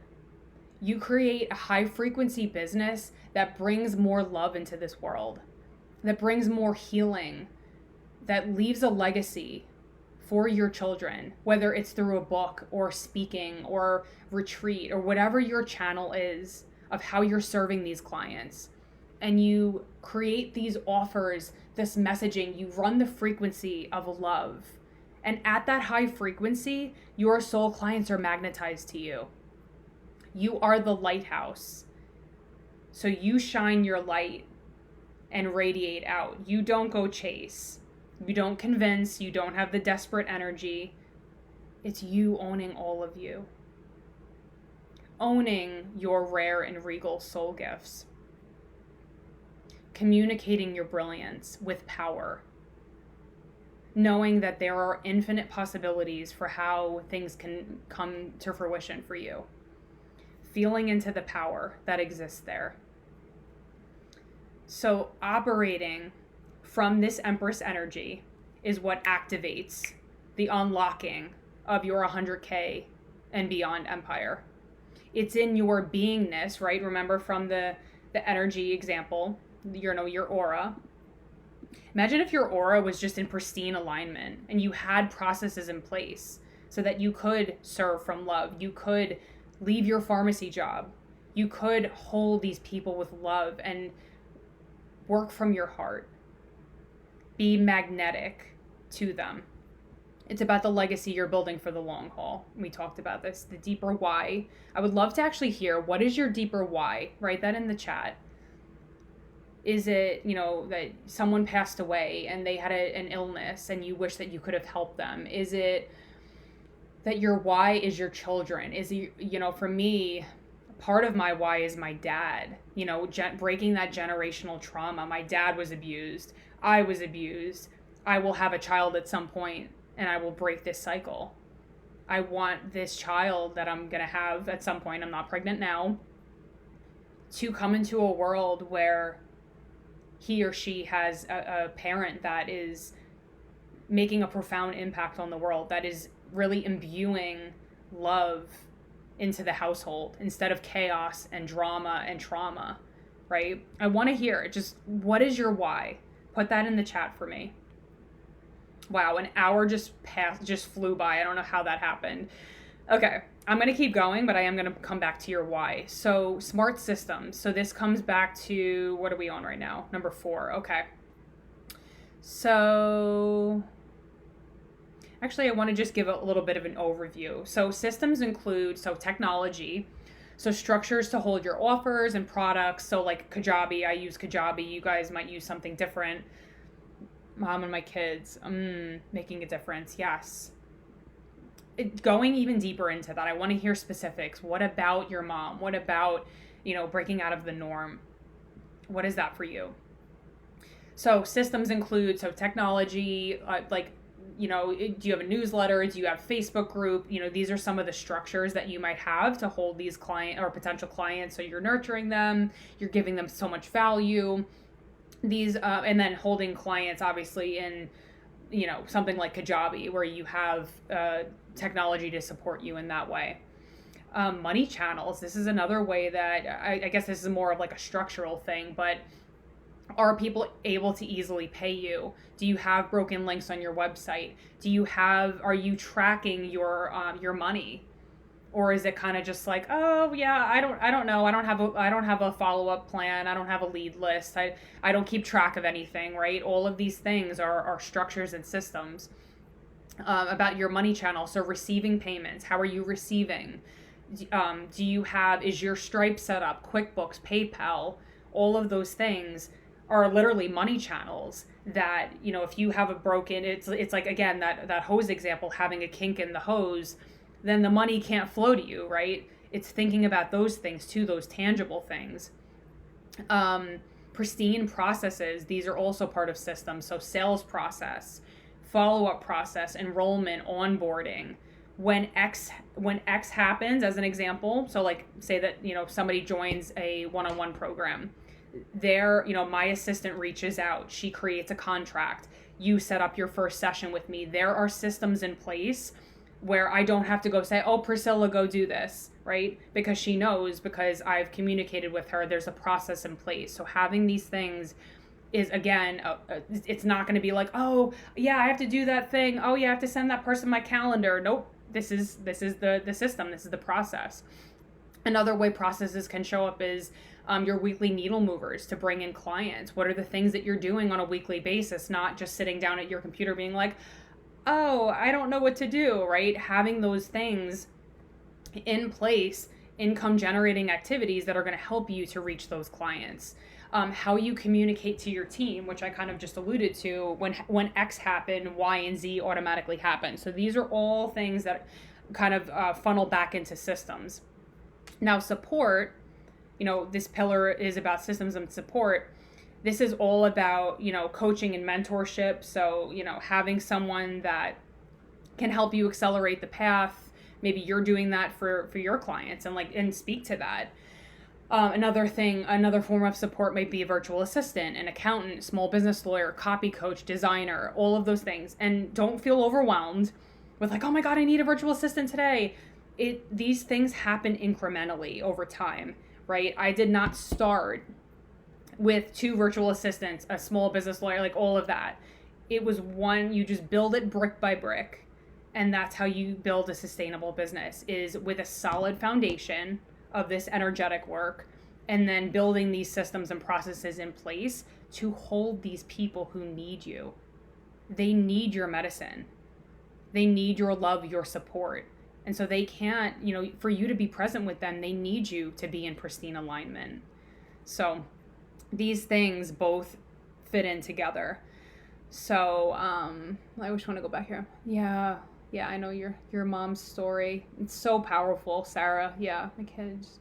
You create a high frequency business that brings more love into this world, that brings more healing, that leaves a legacy for your children, whether it's through a book or speaking or retreat or whatever your channel is of how you're serving these clients. And you create these offers, this messaging, you run the frequency of love. And at that high frequency, your soul clients are magnetized to you. You are the lighthouse. So you shine your light and radiate out. You don't go chase. You don't convince. You don't have the desperate energy. It's you owning all of you. Owning your rare and regal soul gifts. Communicating your brilliance with power. Knowing that there are infinite possibilities for how things can come to fruition for you. Feeling into the power that exists there. So operating from this Empress energy is what activates the unlocking of your 100K and beyond empire. It's in your beingness, right? Remember from the energy example, your aura. Imagine if your aura was just in pristine alignment and you had processes in place so that you could serve from love. You could leave your pharmacy job. You could hold these people with love and work from your heart. Be magnetic to them. It's about the legacy you're building for the long haul. We talked about this, the deeper why. I would love to actually hear, what is your deeper why? Write that in the chat. Is it, that someone passed away and they had an illness and you wish that you could have helped them? Is it that your why is your children? Is it, for me, part of my why is my dad, breaking that generational trauma. My dad was abused. I was abused. I will have a child at some point and I will break this cycle. I want this child that I'm going to have at some point, I'm not pregnant now, to come into a world where he or she has a parent that is making a profound impact on the world, that is really imbuing love into the household instead of chaos and drama and trauma, right? I want to hear just, what is your why? Put that in the chat for me. Wow, an hour just flew by. I don't know how that happened. Okay, I'm going to keep going, but I am going to come back to your why. So, smart systems. So, this comes back to, what are we on right now? Number 4. Okay. So, actually, I want to just give a little bit of an overview. So, systems include, technology. So, structures to hold your offers and products. So, like Kajabi, I use Kajabi. You guys might use something different. Mom and my kids, making a difference. Yes. Going even deeper into that, I want to hear specifics. What about your mom? What about, breaking out of the norm? What is that for you? So systems include, technology, do you have a newsletter? Do you have Facebook group? These are some of the structures that you might have to hold these client or potential clients. So you're nurturing them, you're giving them so much value. These, and then holding clients, obviously, in, something like Kajabi, where you have technology to support you in that way. Money channels. This is another way that I guess this is more of like a structural thing, but are people able to easily pay you? Do you have broken links on your website? Are you tracking your money? Or is it kind of just like, oh yeah, I don't know. I don't have a follow-up plan. I don't have a lead list. I don't keep track of anything, right? All of these things are structures and systems. About your money channel. So receiving payments. How are you receiving? Is your Stripe set up? QuickBooks, PayPal, all of those things are literally money channels that, if you have a broken, it's like, again, that hose example, having a kink in the hose, then the money can't flow to you, right? It's thinking about those things too, those tangible things. Pristine processes. These are also part of systems. So sales process, follow-up process, enrollment, onboarding. When X happens, as an example, so like say that, somebody joins a one-on-one program, my assistant reaches out, she creates a contract, you set up your first session with me. There are systems in place where I don't have to go say, oh, Priscilla, go do this, right? Because she knows, because I've communicated with her, there's a process in place. So having these things is, again, it's not going to be like, oh, yeah, I have to do that thing. Oh, yeah, I have to send that person my calendar. Nope. This is the system. This is the process. Another way processes can show up is your weekly needle movers to bring in clients. What are the things that you're doing on a weekly basis? Not just sitting down at your computer being like, oh, I don't know what to do, right? Having those things in place, income generating activities that are going to help you to reach those clients. How you communicate to your team, which I kind of just alluded to, when X happened, Y and Z automatically happen. So these are all things that kind of funnel back into systems. Now support, this pillar is about systems and support. This is all about, coaching and mentorship. So, having someone that can help you accelerate the path. Maybe you're doing that for your clients and speak to that. Another form of support might be a virtual assistant, an accountant, small business lawyer, copy coach, designer, all of those things. And don't feel overwhelmed with like, oh my God, I need a virtual assistant today. These things happen incrementally over time, right? I did not start with 2 virtual assistants, a small business lawyer, like all of that. It was one, you just build it brick by brick. And that's how you build a sustainable business, is with a solid foundation of this energetic work, and then building these systems and processes in place to hold these people who need you. They need your medicine. They need your love, your support. And so they can't, for you to be present with them, they need you to be in pristine alignment. So these things both fit in together. So I just want to go back here. Yeah, I know your mom's story. It's so powerful, Sarah. Yeah, my kids.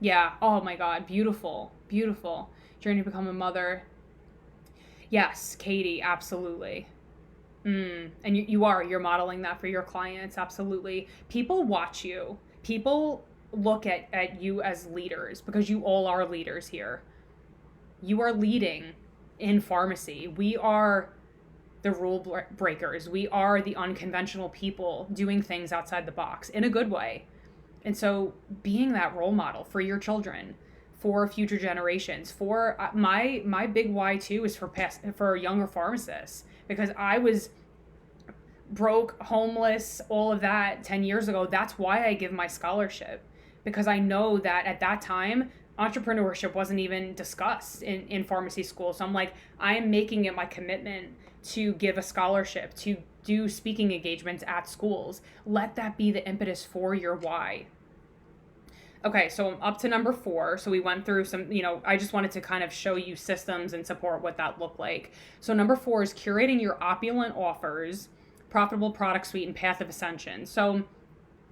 Yeah. Oh my God, beautiful journey to become a mother. Yes, Katie, absolutely. And you're modeling that for your clients. Absolutely. People watch you. People look at you as leaders, because you all are leaders here. You are leading in pharmacy. We are the rule breakers. We are the unconventional people doing things outside the box in a good way. And so being that role model for your children, for future generations, for my big why too is for younger pharmacists, because I was broke, homeless, all of that 10 years ago. That's why I give my scholarship, because I know that at that time, entrepreneurship wasn't even discussed in pharmacy school. So I'm like, I am making it my commitment to give a scholarship, to do speaking engagements at schools. Let that be the impetus for your why. Okay, so I'm up to number 4. So we went through some, I just wanted to kind of show you systems and support what that looked like. So number 4 is curating your opulent offers, profitable product suite, and path of ascension. So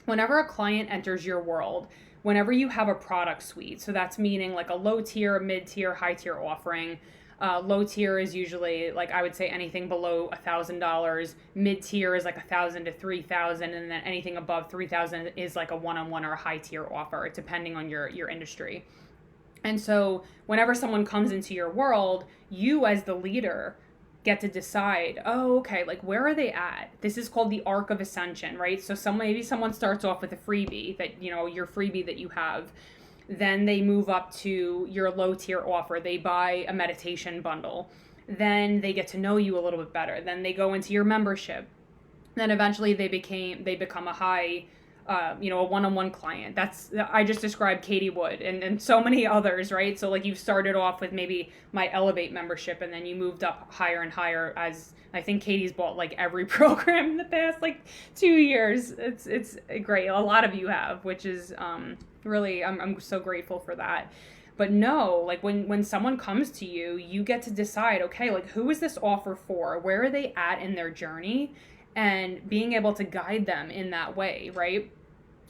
whenever a client enters your world, whenever you have a product suite, so that's meaning like a low tier, mid tier, high tier offering. Low tier is usually like, I would say anything below $1,000. Mid tier is like $1,000 to $3,000, and then anything above $3,000 is like a one-on-one or a high tier offer, depending on your industry. And so whenever someone comes into your world, you as the leader get to decide, oh, okay, like where are they at? This is called the Ark of Ascension, right? So maybe someone starts off with a freebie that, your freebie that you have. Then they move up to your low tier offer. They buy a meditation bundle. Then they get to know you a little bit better. Then they go into your membership. Then eventually they become a high, a one-on-one client. I just described Katie Wood and so many others, right? So like you've started off with maybe my Elevate membership, and then you moved up higher and higher, as I think Katie's bought like every program in the past like 2 years. It's great. A lot of you have, which is really, I'm so grateful for that. But no, like when someone comes to you, you get to decide, okay, like who is this offer for? Where are they at in their journey? And being able to guide them in that way, right?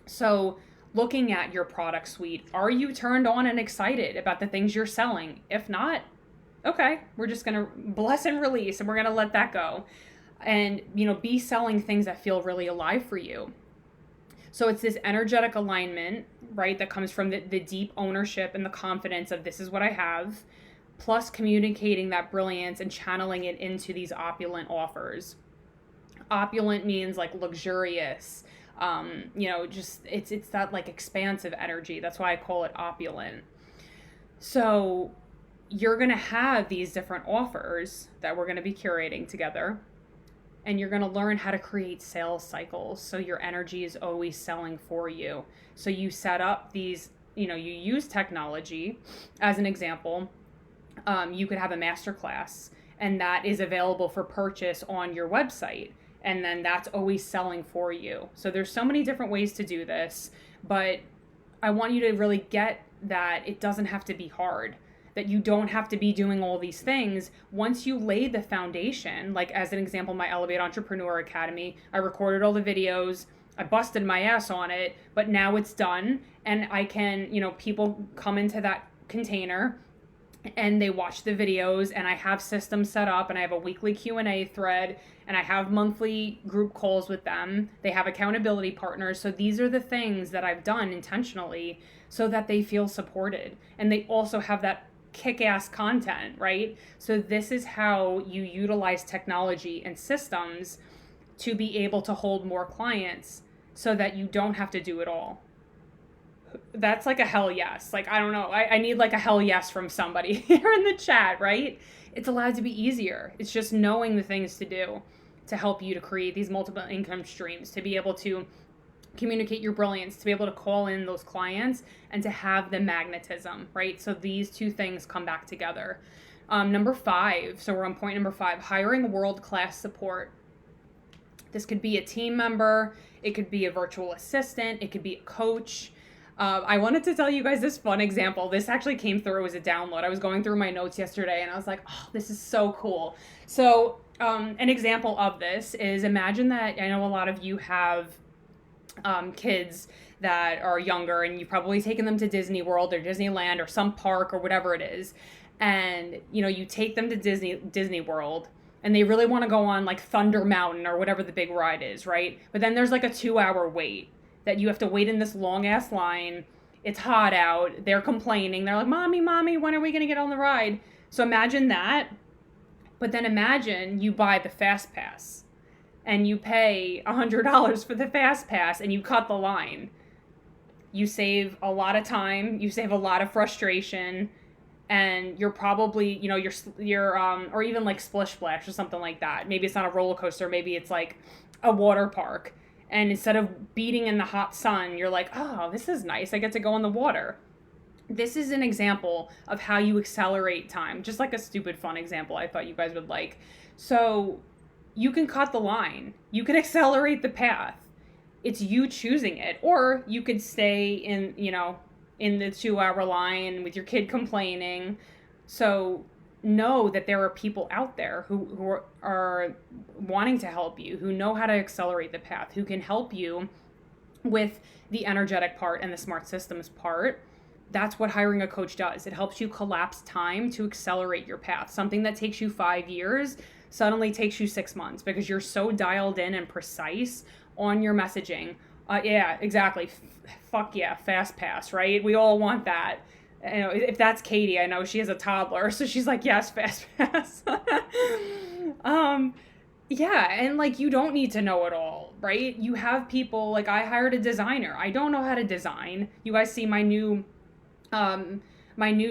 So looking at your product suite, are you turned on and excited about the things you're selling? If not, okay, we're just going to bless and release, and we're going to let that go. And, be selling things that feel really alive for you. So it's this energetic alignment, right, that comes from the deep ownership and the confidence of this is what I have, plus communicating that brilliance and channeling it into these opulent offers. Opulent means like luxurious, just it's that like expansive energy. That's why I call it opulent. So you're going to have these different offers that we're going to be curating together, and you're going to learn how to create sales cycles. So your energy is always selling for you. So you set up these, you use technology as an example. You could have a masterclass, and that is available for purchase on your website. And then that's always selling for you. So there's so many different ways to do this, but I want you to really get that it doesn't have to be hard, that you don't have to be doing all these things. Once you lay the foundation, like as an example, my Elevate Entrepreneur Academy, I recorded all the videos, I busted my ass on it, but now it's done. And I can, people come into that container and they watch the videos, and I have systems set up, and I have a weekly Q&A thread, and I have monthly group calls with them. They have accountability partners. So these are the things that I've done intentionally so that they feel supported. And they also have that kick-ass content, right? So this is how you utilize technology and systems to be able to hold more clients so that you don't have to do it all. That's like a hell yes. Like, I don't know. I need like a hell yes from somebody here in the chat, right? It's allowed to be easier. It's just knowing the things to do to help you to create these multiple income streams, to be able to communicate your brilliance, to be able to call in those clients, and to have the magnetism, right? So these two things come back together. Number 5, so we're on point number 5, hiring world-class support. This could be a team member, it could be a virtual assistant, it could be a coach. I wanted to tell you guys this fun example. This actually came through as a download. I was going through my notes yesterday, and I was like, oh, this is so cool. So an example of this is, imagine that, I know a lot of you have kids that are younger, and you've probably taken them to Disney World or Disneyland or some park or whatever it is. And, you take them to Disney World, and they really want to go on like Thunder Mountain or whatever the big ride is, right? But then there's like a 2-hour wait that you have to wait in this long ass line. It's hot out. They're complaining. They're like, mommy, when are we going to get on the ride? So imagine that. But then imagine you buy the fast pass and you pay $100 for the fast pass and you cut the line. You save a lot of time. You save a lot of frustration. and you're probably, you're or even like Splish Splash or something like that. Maybe it's not a roller coaster, maybe it's like a water park. And instead of beating in the hot sun, you're like, oh, this is nice. I get to go in the water. This is an example of how you accelerate time. Just like a stupid fun example I thought you guys would like. So you can cut the line. You can accelerate the path. It's you choosing it. Or you could stay in, in the 2-hour line with your kid complaining. So know that there are people out there who are wanting to help you, who know how to accelerate the path, who can help you with the energetic part and the smart systems part. That's what hiring a coach does. It helps you collapse time to accelerate your path. Something that takes you 5 years suddenly takes you 6 months because you're so dialed in and precise on your messaging. Yeah, exactly. Fuck yeah, fast pass, right? We all want that. If that's Katie, I know she has a toddler, so she's like, yes, fast pass. Yeah, and like you don't need to know it all, right? You have people, like I hired a designer. I don't know how to design. You guys see my new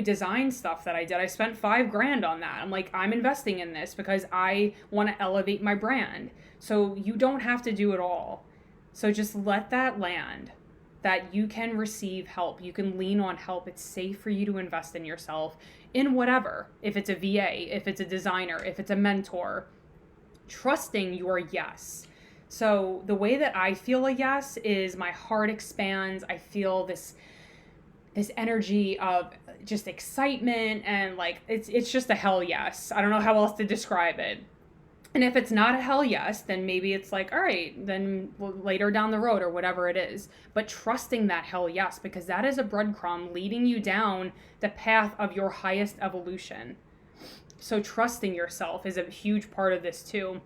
design stuff that I did. I spent $5,000 on that. I'm like, I'm investing in this because I want to elevate my brand. So you don't have to do it all. So just let that land, that you can receive help. You can lean on help. It's safe for you to invest in yourself in whatever. If it's a VA, if it's a designer, if it's a mentor, trusting your yes. So the way that I feel a yes is my heart expands. I feel this energy of just excitement and like it's just a hell yes. I don't know how else to describe it. And if it's not a hell yes, then maybe it's like, all right, then later down the road or whatever it is. But trusting that hell yes, because that is a breadcrumb leading you down the path of your highest evolution. So trusting yourself is a huge part of this too.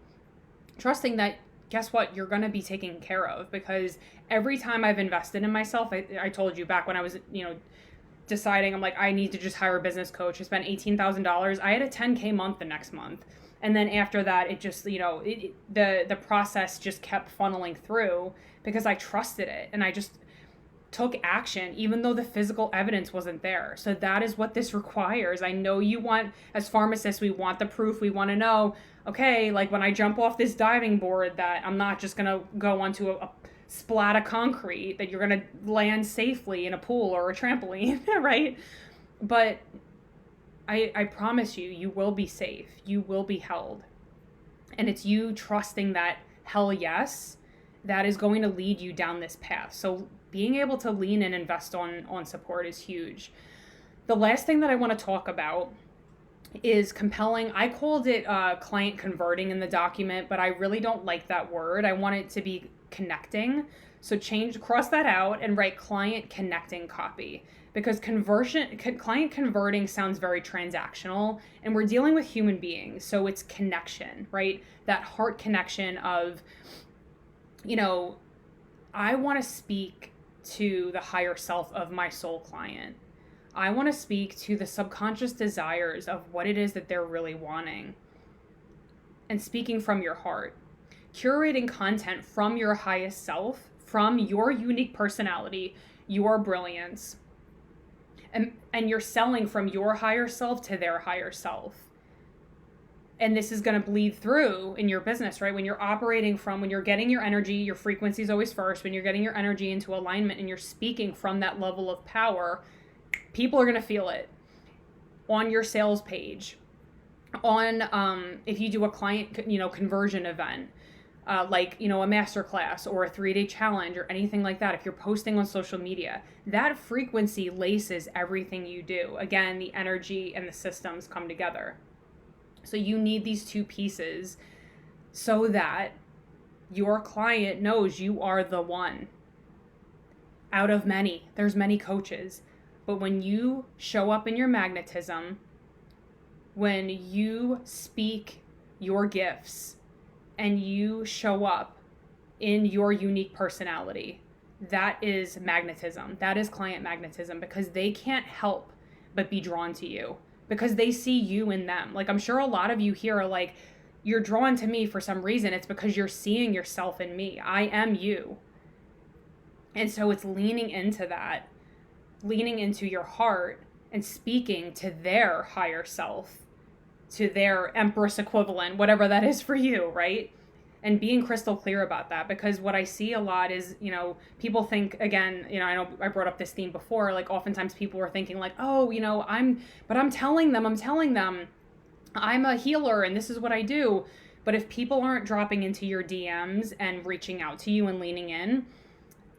Trusting that, guess what, you're going to be taken care of, because every time I've invested in myself, I told you back when I was, deciding, I'm like, I need to just hire a business coach. I spent $18,000. I had a 10K month the next month. And then after that, it just, the process just kept funneling through because I trusted it and I just took action, even though the physical evidence wasn't there. So that is what this requires. I know you want, as pharmacists, we want the proof. We want to know, okay, like when I jump off this diving board, that I'm not just going to go onto a splat of concrete, that you're going to land safely in a pool or a trampoline, right? But I promise you, you will be safe. You will be held. And it's you trusting that hell yes that is going to lead you down this path. So being able to lean and invest on support is huge. The last thing that I want to talk about is compelling. I called it client converting in the document, but I really don't like that word. I want it to be connecting. So cross that out and write client connecting copy, because client converting sounds very transactional, and we're dealing with human beings. So it's connection, right? That heart connection of, I want to speak to the higher self of my soul client. I want to speak to the subconscious desires of what it is that they're really wanting, and speaking from your heart, curating content from your highest self, from your unique personality, your brilliance, and you're selling from your higher self to their higher self. And this is going to bleed through in your business, right? When you're operating when you're getting your energy, your frequency is always first. When you're getting your energy into alignment and you're speaking from that level of power, people are going to feel it on your sales page, on if you do a client, conversion event, like, a masterclass or a 3-day challenge or anything like that. If you're posting on social media, that frequency laces everything you do. Again, the energy and the systems come together. So you need these two pieces so that your client knows you are the one out of many. There's many coaches. But when you show up in your magnetism, when you speak your gifts and you show up in your unique personality, that is magnetism. That is client magnetism, because they can't help but be drawn to you because they see you in them. Like, I'm sure a lot of you here are like, you're drawn to me for some reason. It's because you're seeing yourself in me. I am you. And so it's leaning into that, leaning into your heart and speaking to their higher self, to their Empress equivalent, whatever that is for you, right? And being crystal clear about that, because what I see a lot is, people think, again, I know I brought up this theme before, like oftentimes people are thinking like, oh, I'm telling them I'm a healer and this is what I do. But if people aren't dropping into your DMs and reaching out to you and leaning in,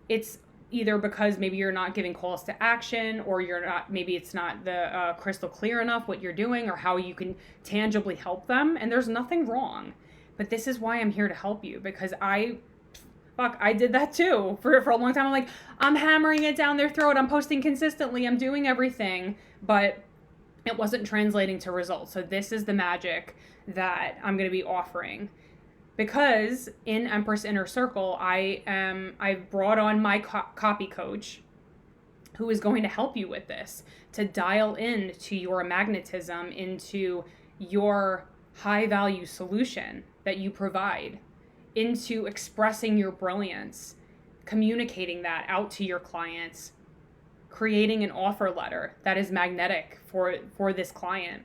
it's either because maybe you're not giving calls to action, or maybe it's not the crystal clear enough what you're doing or how you can tangibly help them. And there's nothing wrong. But this is why I'm here to help you, because I did that too for a long time. I'm like, I'm hammering it down their throat. I'm posting consistently. I'm doing everything, but it wasn't translating to results. So this is the magic that I'm going to be offering, because in Empress Inner Circle, I've brought on my copy coach who is going to help you with this, to dial in to your magnetism, into your high value solution that you provide, into expressing your brilliance, communicating that out to your clients, creating an offer letter that is magnetic for this client,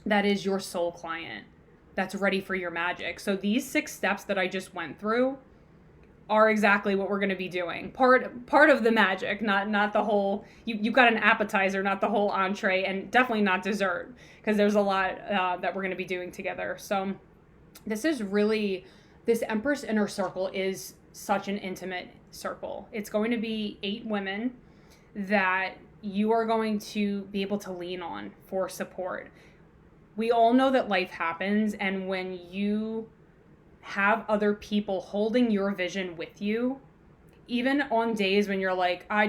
that is your soul client, that's ready for your magic. So these 6 steps that I just went through are exactly what we're going to be doing. Part of the magic, not the whole, you've got an appetizer, not the whole entree, and definitely not dessert, because there's a lot that we're going to be doing together. So this Empress Inner Circle is such an intimate circle. It's going to be 8 women that you are going to be able to lean on for support. We all know that life happens, and when you have other people holding your vision with you, even on days when you're like, I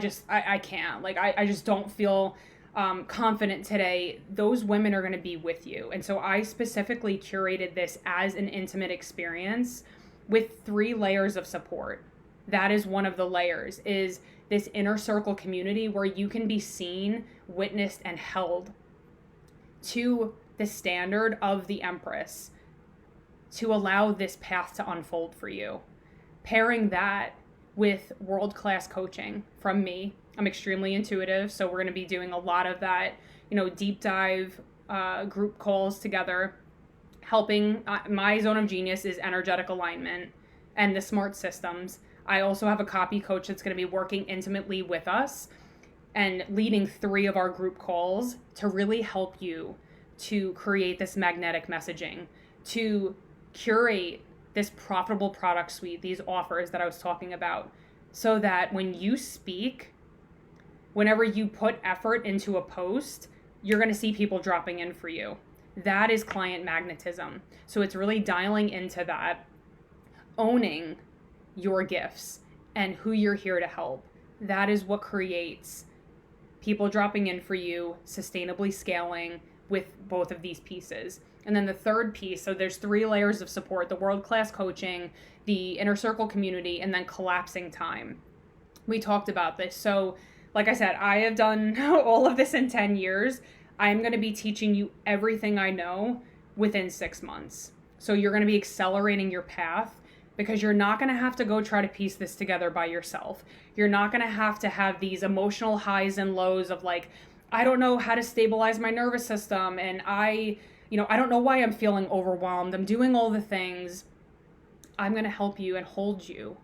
can't, like, I just don't feel confident today, those women are going to be with you. And so I specifically curated this as an intimate experience with 3 layers of support. That is one of the layers, is this inner circle community where you can be seen, witnessed, and held to the standard of the Empress, to allow this path to unfold for you. Pairing that with world-class coaching from me. I'm extremely intuitive, so we're going to be doing a lot of that, deep dive group calls together, helping. My zone of genius is energetic alignment and the smart systems. I also have a copy coach that's going to be working intimately with us and leading 3 of our group calls to really help you to create this magnetic messaging, to curate this profitable product suite, these offers that I was talking about, so that when you speak, whenever you put effort into a post, you're going to see people dropping in for you. That is client magnetism. So it's really dialing into that, owning your gifts and who you're here to help. That is what creates people dropping in for you, sustainably scaling with both of these pieces. And then the third piece, so there's 3 layers of support: the world-class coaching, the inner circle community, and then collapsing time. We talked about this. So like I said, I have done all of this in 10 years. I'm going to be teaching you everything I know within 6 months. So you're going to be accelerating your path, because you're not going to have to go try to piece this together by yourself. You're not going to have these emotional highs and lows of like, I don't know how to stabilize my nervous system, and I don't know why I'm feeling overwhelmed. I'm doing all the things. I'm going to help you and hold you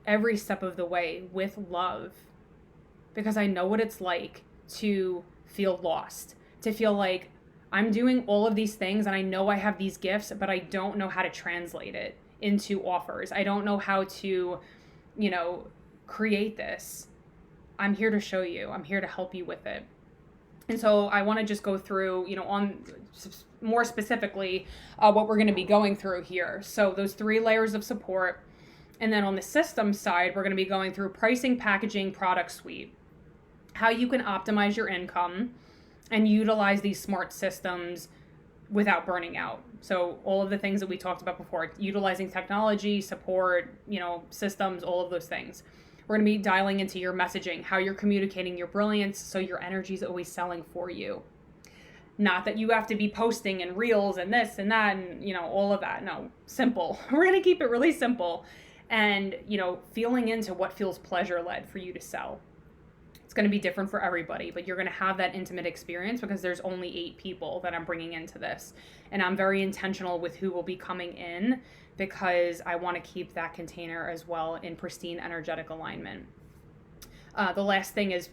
every step of the way with love, because I know what it's like to feel lost, to feel like I'm doing all of these things and I know I have these gifts, but I don't know how to translate it into offers. I don't know how to, create this. I'm here to show you. I'm here to help you with it. And so I want to just go through, on more specifically what we're going to be going through here. So those 3 layers of support. And then on the system side, we're going to be going through pricing, packaging, product suite, how you can optimize your income and utilize these smart systems without burning out. So all of the things that we talked about before, utilizing technology, support, systems, all of those things. We're going to be dialing into your messaging, how you're communicating your brilliance, so your energy is always selling for you. Not that you have to be posting and reels and this and that and, all of that. No, simple. We're going to keep it really simple and, feeling into what feels pleasure-led for you to sell. It's going to be different for everybody, but you're going to have that intimate experience because there's only 8 people that I'm bringing into this. And I'm very intentional with who will be coming in because I want to keep that container as well in pristine energetic alignment. The last thing is,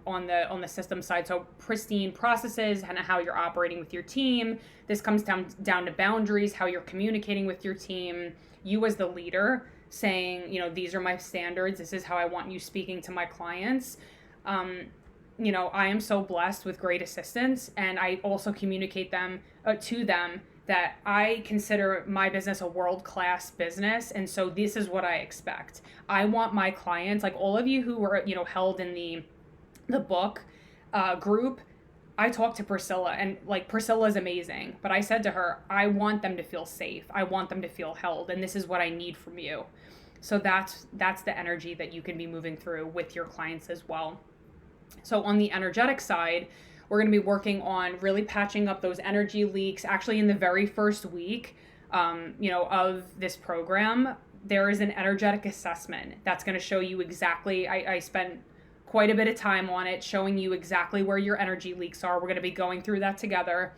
on the system side, so pristine processes and how you're operating with your team. This comes down to boundaries, how you're communicating with your team. You as the leader saying, these are my standards. This is how I want you speaking to my clients. I am so blessed with great assistants, and I also communicate to them that I consider my business a world-class business, and so this is what I expect. I want my clients, like all of you who were, held in the book group, I talked to Priscilla, and like Priscilla is amazing, but I said to her, I want them to feel safe. I want them to feel held, and this is what I need from you. So that's the energy that you can be moving through with your clients as well. So on the energetic side, we're going to be working on really patching up those energy leaks. Actually, in the very first week, of this program, there is an energetic assessment that's going to show you exactly. I spent quite a bit of time on it, showing you exactly where your energy leaks are. We're going to be going through that together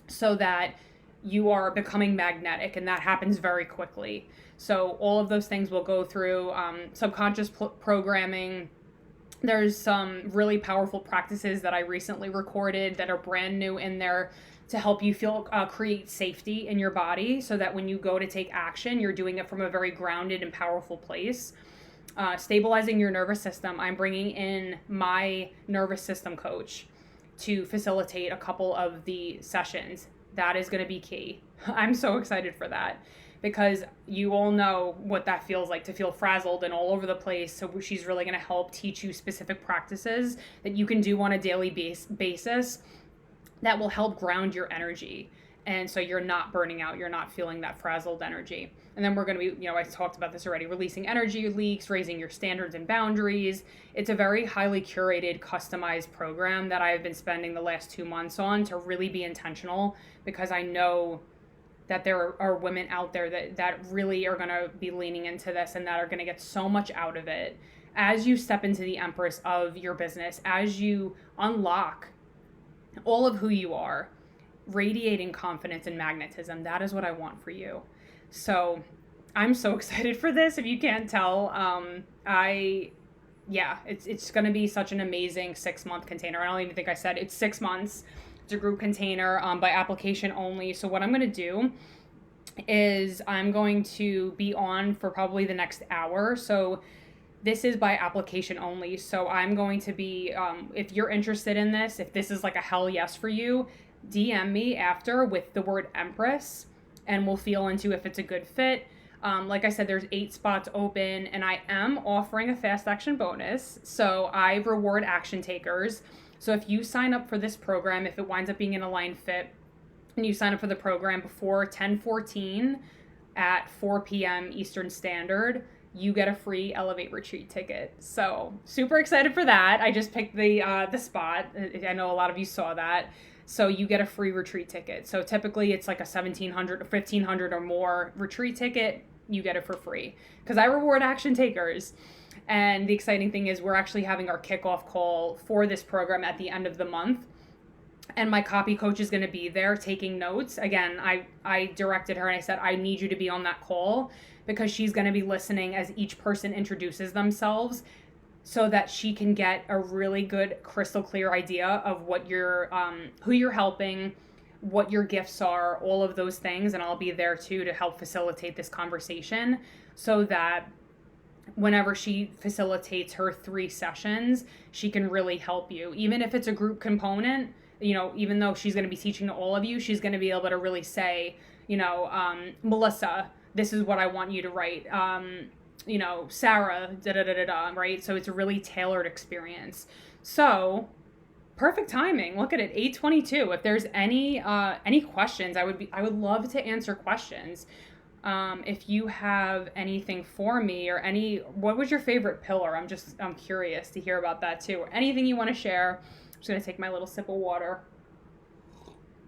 so that you are becoming magnetic, and that happens very quickly. So all of those things will go through subconscious programming. There's some really powerful practices that I recently recorded that are brand new in there to help you create safety in your body so that when you go to take action, you're doing it from a very grounded and powerful place. Stabilizing your nervous system. I'm bringing in my nervous system coach to facilitate a couple of the sessions. That is going to be key. I'm so excited for that, because you all know what that feels like, to feel frazzled and all over the place. So she's really going to help teach you specific practices that you can do on a daily basis that will help ground your energy. And so you're not burning out, you're not feeling that frazzled energy. And then we're going to be, I talked about this already, releasing energy leaks, raising your standards and boundaries. It's a very highly curated, customized program that I've been spending the last 2 months on to really be intentional, because I know that there are women out there that really are going to be leaning into this and that are going to get so much out of it as you step into the empress of your business, as you unlock all of who you are, radiating confidence and magnetism. That is what I want for you. So I'm so excited for this. If you can't tell, it's going to be such an amazing 6-month container. I don't even think I said it's 6 months. It's a group container by application only. So what I'm going to do is I'm going to be on for probably the next hour. So this is by application only. So I'm going to be, if you're interested in this, if this is like a hell yes for you, DM me after with the word Empress, and we'll feel into if it's a good fit. Like I said, there's 8 spots open, and I am offering a fast action bonus. So I reward action takers. So if you sign up for this program, if it winds up being an aligned fit, and you sign up for the program before 10/14 at 4 p.m. Eastern Standard, you get a free Elevate Retreat ticket. So super excited for that. I just picked the spot. I know a lot of you saw that. So you get a free retreat ticket. So typically it's like a $1,700 or $1,500 or more retreat ticket. You get it for free because I reward action takers. And the exciting thing is we're actually having our kickoff call for this program at the end of the month. And my copy coach is going to be there taking notes. Again, I directed her and I said, I need you to be on that call because she's going to be listening as each person introduces themselves so that she can get a really good crystal clear idea of what you're, who you're helping, what your gifts are, all of those things. And I'll be there too to help facilitate this conversation so that whenever she facilitates her 3 sessions, she can really help you. Even if it's a group component, even though she's going to be teaching to all of you, she's going to be able to really say, Melissa, this is what I want you to write. Sarah, right? So it's a really tailored experience. So perfect timing. Look at it, 8:22. If there's any questions, I would love to answer questions. If you have anything for me or what was your favorite pillar? I'm curious to hear about that too. Or anything you want to share. I'm just going to take my little sip of water.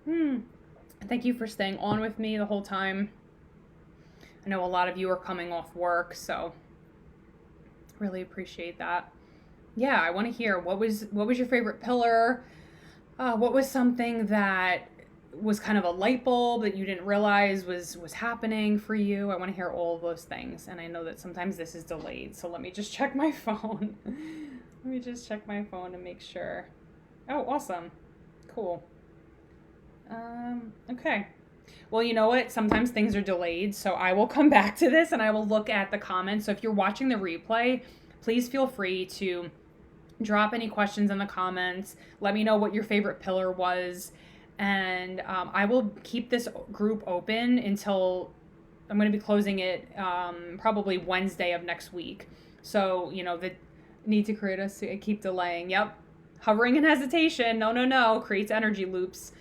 Thank you for staying on with me the whole time. I know a lot of you are coming off work, so really appreciate that. Yeah, I want to hear what was your favorite pillar? What was something that was kind of a light bulb that you didn't realize was happening for you? I want to hear all of those things, and I know that sometimes this is delayed, so let me just check my phone. Let me just check my phone and make sure. Oh, awesome. Cool. Okay. Well, you know what? Sometimes things are delayed, so I will come back to this and I will look at the comments. So if you're watching the replay, please feel free to drop any questions in the comments. Let me know what your favorite pillar was. And I will keep this group open until I'm going to be closing it probably Wednesday of next week. So, the need to create us to keep delaying. Yep. Hovering and hesitation. No. Creates energy loops.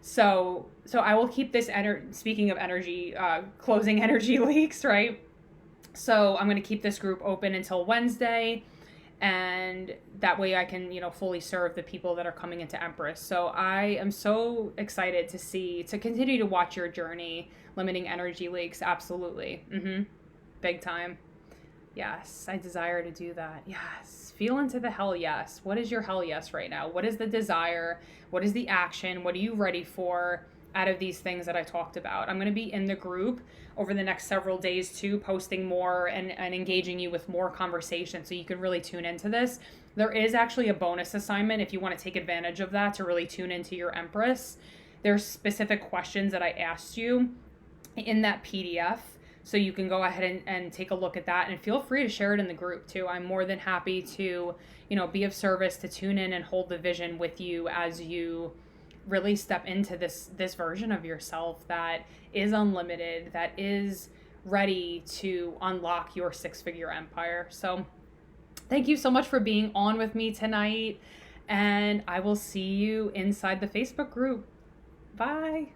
So I will keep this, speaking of energy, closing energy leaks, right? So I'm going to keep this group open until Wednesday. And that way I can, fully serve the people that are coming into Empress. So I am so excited to continue to watch your journey, limiting energy leaks. Absolutely. Big time. Yes, I desire to do that. Yes. Feel into the hell yes. What is your hell yes right now? What is the desire? What is the action? What are you ready for out of these things that I talked about? I'm going to be in the group over the next several days too, posting more and engaging you with more conversation so you can really tune into this. There is actually a bonus assignment if you want to take advantage of that to really tune into your Empress. There's specific questions that I asked you in that PDF. So you can go ahead and take a look at that, and feel free to share it in the group too. I'm more than happy to, be of service, to tune in and hold the vision with you as you really step into this version of yourself that is unlimited, that is ready to unlock your 6-figure empire. So thank you so much for being on with me tonight, and I will see you inside the Facebook group. Bye.